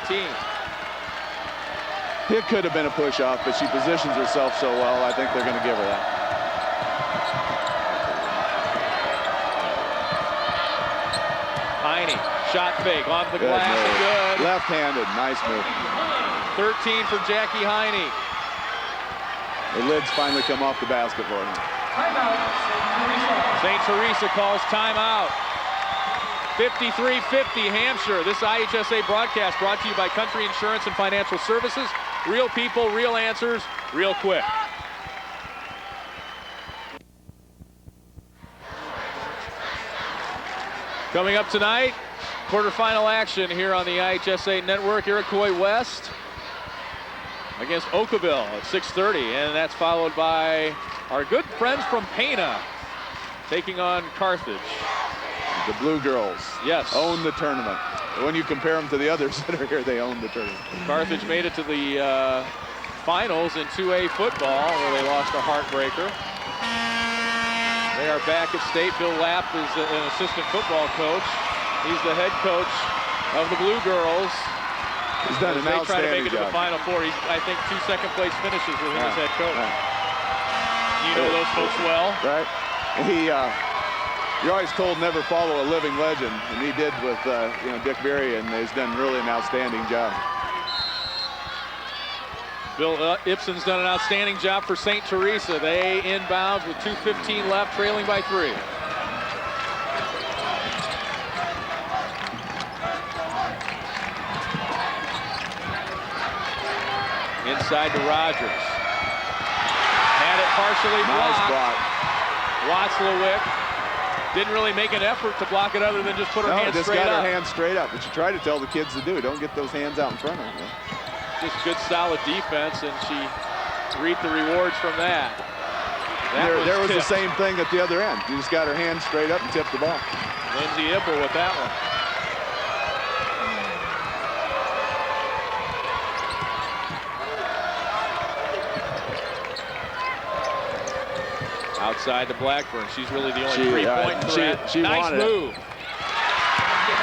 It could have been a push-off, but she positions herself so well, I think they're going to give her that. Heine, shot fake, off the glass, and good. Left-handed, nice move. 13 for Jackie Heine. The lids finally come off the basket for her. St. Teresa calls timeout. 53-50 Hampshire. This IHSA broadcast brought to you by Country Insurance and Financial Services. Real people, real answers, real quick. Coming up tonight, quarterfinal action here on the IHSA Network. Iroquois West against Oakville at 6:30, and that's followed by our good friends from Pana taking on Carthage. The Blue Girls, yes, own the tournament. When you compare them to the others that are here, they own the tournament. Carthage made it to the finals in 2A football, where they lost a heartbreaker. They are back at state. Bill Lapp is an assistant football coach. He's the head coach of the Blue Girls. He's done an outstanding job. They try to make it to the Final Four. He's, I think, 2 second-place finishes with him as head coach. You know those folks well. Right. You're always told never follow a living legend, and he did with Dick Berry, and he's done really an outstanding job. Bill Ibsen's done an outstanding job for St. Teresa. They inbounds with 2:15 left, trailing by 3. Inside to Rogers. Had it partially blocked. Nice block. Watzlawick didn't really make an effort to block it other than just put her hands straight up. Just got her hands straight up, which you try to tell the kids to do. Don't get those hands out in front of them. Just good, solid defense, and she reaped the rewards from that. There was the same thing at the other end. You just got her hands straight up and tipped the ball. Lindsay Ippel with that one. Outside to Blackburn. She's really the only three-point threat. She nice move.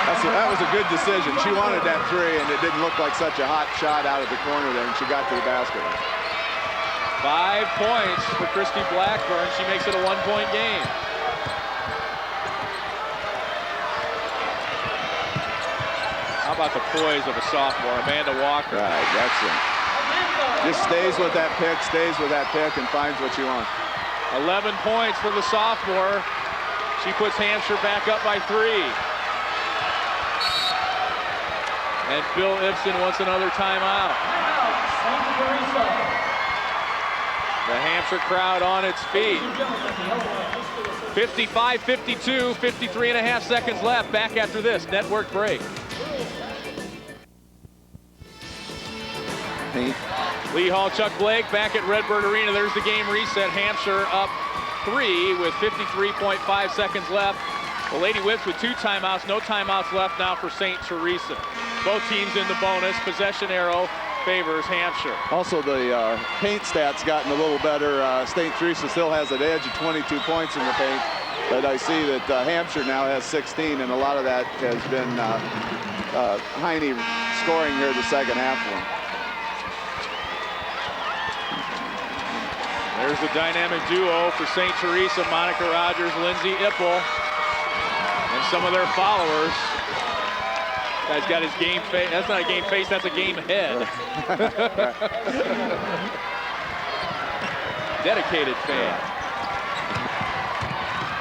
That was a good decision. She wanted that three, and it didn't look like such a hot shot out of the corner there, and she got to the basket. 5 points for Christy Blackburn. She makes it a 1-point game. How about the poise of a sophomore, Amanda Walker? Right, excellent. Just stays with that pick, and finds what she wants. 11 points for the sophomore. She puts Hampshire back up by 3. And Bill Ibsen wants another timeout. The Hampshire crowd on its feet. 55-52, 53.5 seconds left. Back after this network break. Lee Hall, Chuck Blake back at Redbird Arena. There's the game reset. Hampshire up 3 with 53.5 seconds left. The Lady Whips with 2 timeouts. No timeouts left now for St. Teresa. Both teams in the bonus. Possession arrow favors Hampshire. Also, the paint stats gotten a little better. St. Teresa still has an edge of 22 points in the paint, but I see that Hampshire now has 16, and a lot of that has been Heine scoring here the second half one. There's the dynamic duo for St. Teresa, Monica Rogers, Lindsay Ippel, and some of their followers. Guy's got his game face. That's not a game face, that's a game head. Dedicated fan.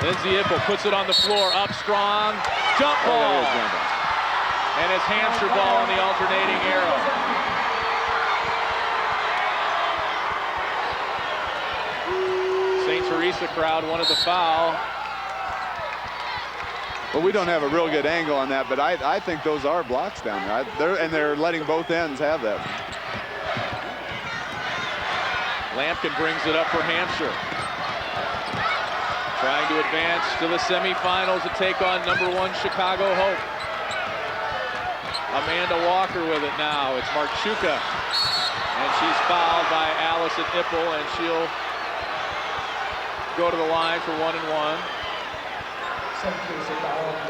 Lindsay Ippel puts it on the floor, up strong, jump ball. And it's Hampshire ball on the alternating arrow. St. Teresa crowd wanted the foul. Well, we don't have a real good angle on that, but I think those are blocks down there. They're letting both ends have that. Lampkin brings it up for Hampshire. Trying to advance to the semifinals to take on #1 Chicago Hope. Amanda Walker with it now. It's Marchuka. And she's fouled by Allison Ippel, and she'll go to the line for 1 and 1.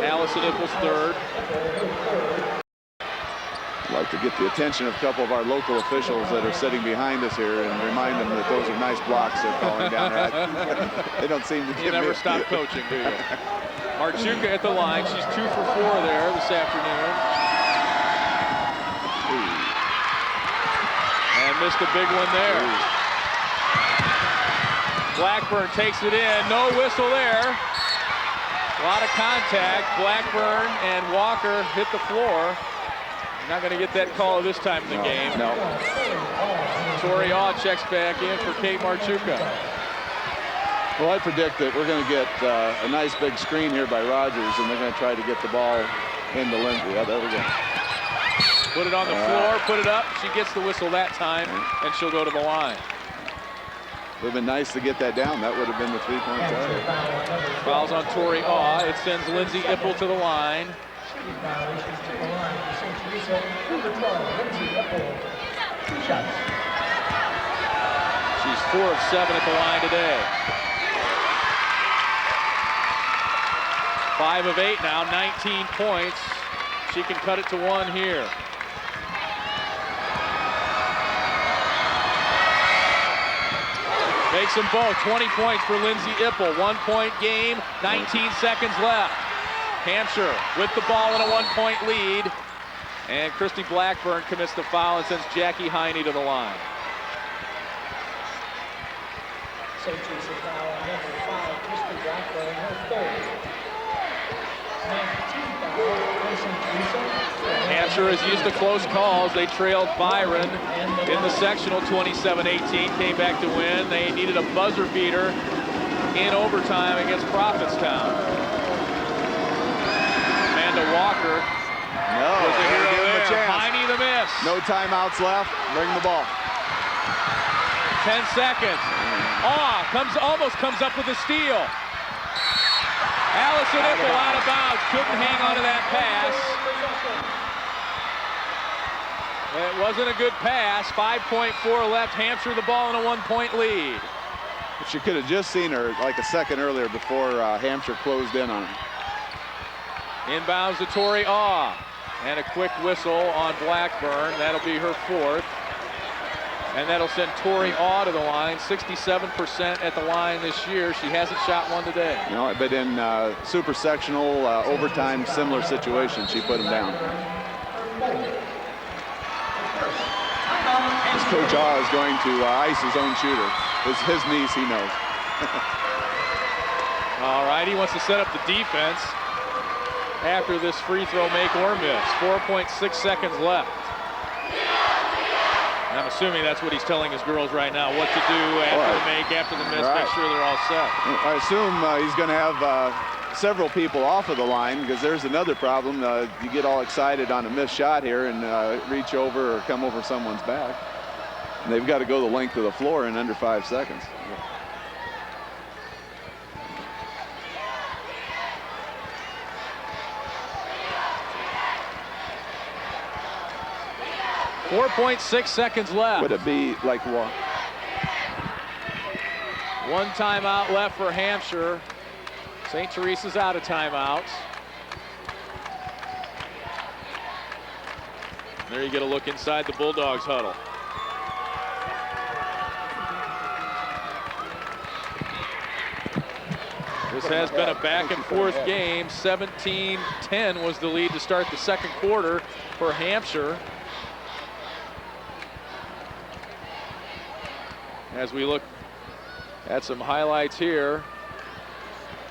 Allison Ippel's third. I'd like to get the attention of a couple of our local officials that are sitting behind us here and remind them that those are nice blocks they're calling down there. They don't seem to give You never stop coaching, do you? Marchuka at the line. She's 2 for 4 there this afternoon. And missed a big one there. Blackburn takes it in. No whistle there. A lot of contact. Blackburn and Walker hit the floor. Not going to get that call this time in the game. No. Tori Aw checks back in for Kate Marchuka. Well, I predict that we're going to get a nice big screen here by Rogers, and they're going to try to get the ball into Lindsay. Yeah, there we go. Put it on the floor, put it up. She gets the whistle that time, and she'll go to the line. It would have been nice to get that down. That would have been the 3-point target. Fouls on Tori Aw. It sends Lindsay Ippel to the line. She's 4 of 7 at the line today. 5 of 8 now, 19 points. She can cut it to 1 here. Makes them both. 20 points for Lindsay Ippel. 1-point game, 19 seconds left. Hampshire with the ball in a 1-point lead. And Christy Blackburn commits the foul and sends Jackie Heine to the line. Hampshire is used to close calls. They trailed Byron in the sectional 27-18, came back to win. They needed a buzzer beater in overtime against Prophetstown. Amanda Walker was the hero there. Heine the miss. No timeouts left. Bring the ball. 10 seconds. Almost comes up with a steal. Allison Ippel out of bounds. Couldn't hang on to that pass. It wasn't a good pass. 5.4 left. Hampshire the ball in a 1-point lead. If she could have just seen her like a second earlier before Hampshire closed in on her. Inbounds to Tori Awe. And a quick whistle on Blackburn. That'll be her 4th. And that'll send Tori Awe to the line. 67% at the line this year. She hasn't shot one today. No, but in super sectional, overtime, similar situation, she put them down. This Coach Awe is going to ice his own shooter. It's his niece, he knows. All right, he wants to set up the defense after this free throw, make or miss. 4.6 seconds left. And I'm assuming that's what he's telling his girls right now, what to do after the make, after the miss, make sure they're all set. I assume he's going to have several people off of the line, because there's another problem. You get all excited on a missed shot here and reach over or come over someone's back. And they've got to go the length of the floor in under 5 seconds. 4.6 seconds left. Would it be like what? One timeout left for Hampshire. St. Teresa's out of timeouts. There you get a look inside the Bulldogs huddle. This has been a back and forth game. 17-10 was the lead to start the second quarter for Hampshire. As we look at some highlights here,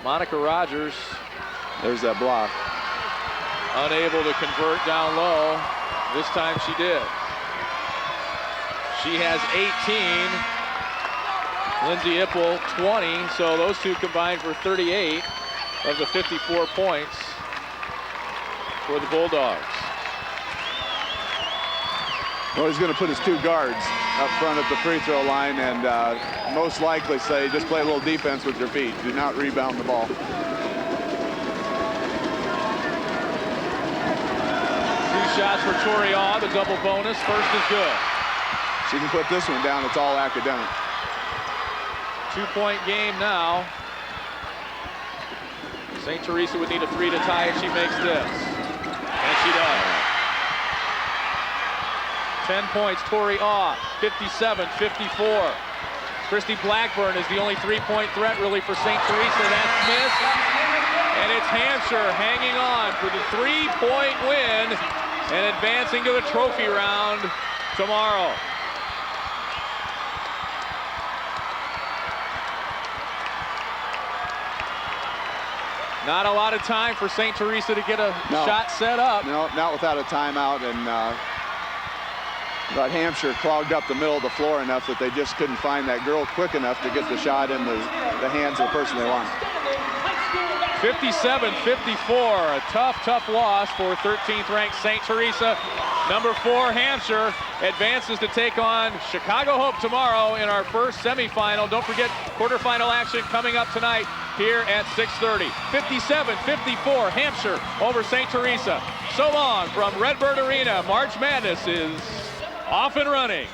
Monica Rogers. There's that block. Unable to convert down low. This time she did. She has 18. Lindsay Ippel 20. So those two combined for 38 of the 54 points for the Bulldogs. Well, he's going to put his 2 guards up front at the free throw line and most likely say just play a little defense with your feet. Do not rebound the ball. 2 shots for Tori Awe, the double bonus. First is good. She can put this one down. It's all academic. 2-point game now. St. Teresa would need a 3 to tie if she makes this. And she does. 10 points, Tori Awe, 57-54. Christy Blackburn is the only 3-point threat really for St. Teresa. That's missed. And it's Hampshire hanging on for the 3-point win and advancing to the trophy round tomorrow. Not a lot of time for St. Teresa to get a shot set up. No, not without a timeout, and but Hampshire clogged up the middle of the floor enough that they just couldn't find that girl quick enough to get the shot in the hands of the person they want. 57-54, a tough loss for 13th ranked St. Teresa. Number 4, Hampshire, advances to take on Chicago Hope tomorrow in our first semifinal. Don't forget quarterfinal action coming up tonight here at 6:30. 57-54, Hampshire over St. Teresa. So long from Redbird Arena. March Madness is off and running.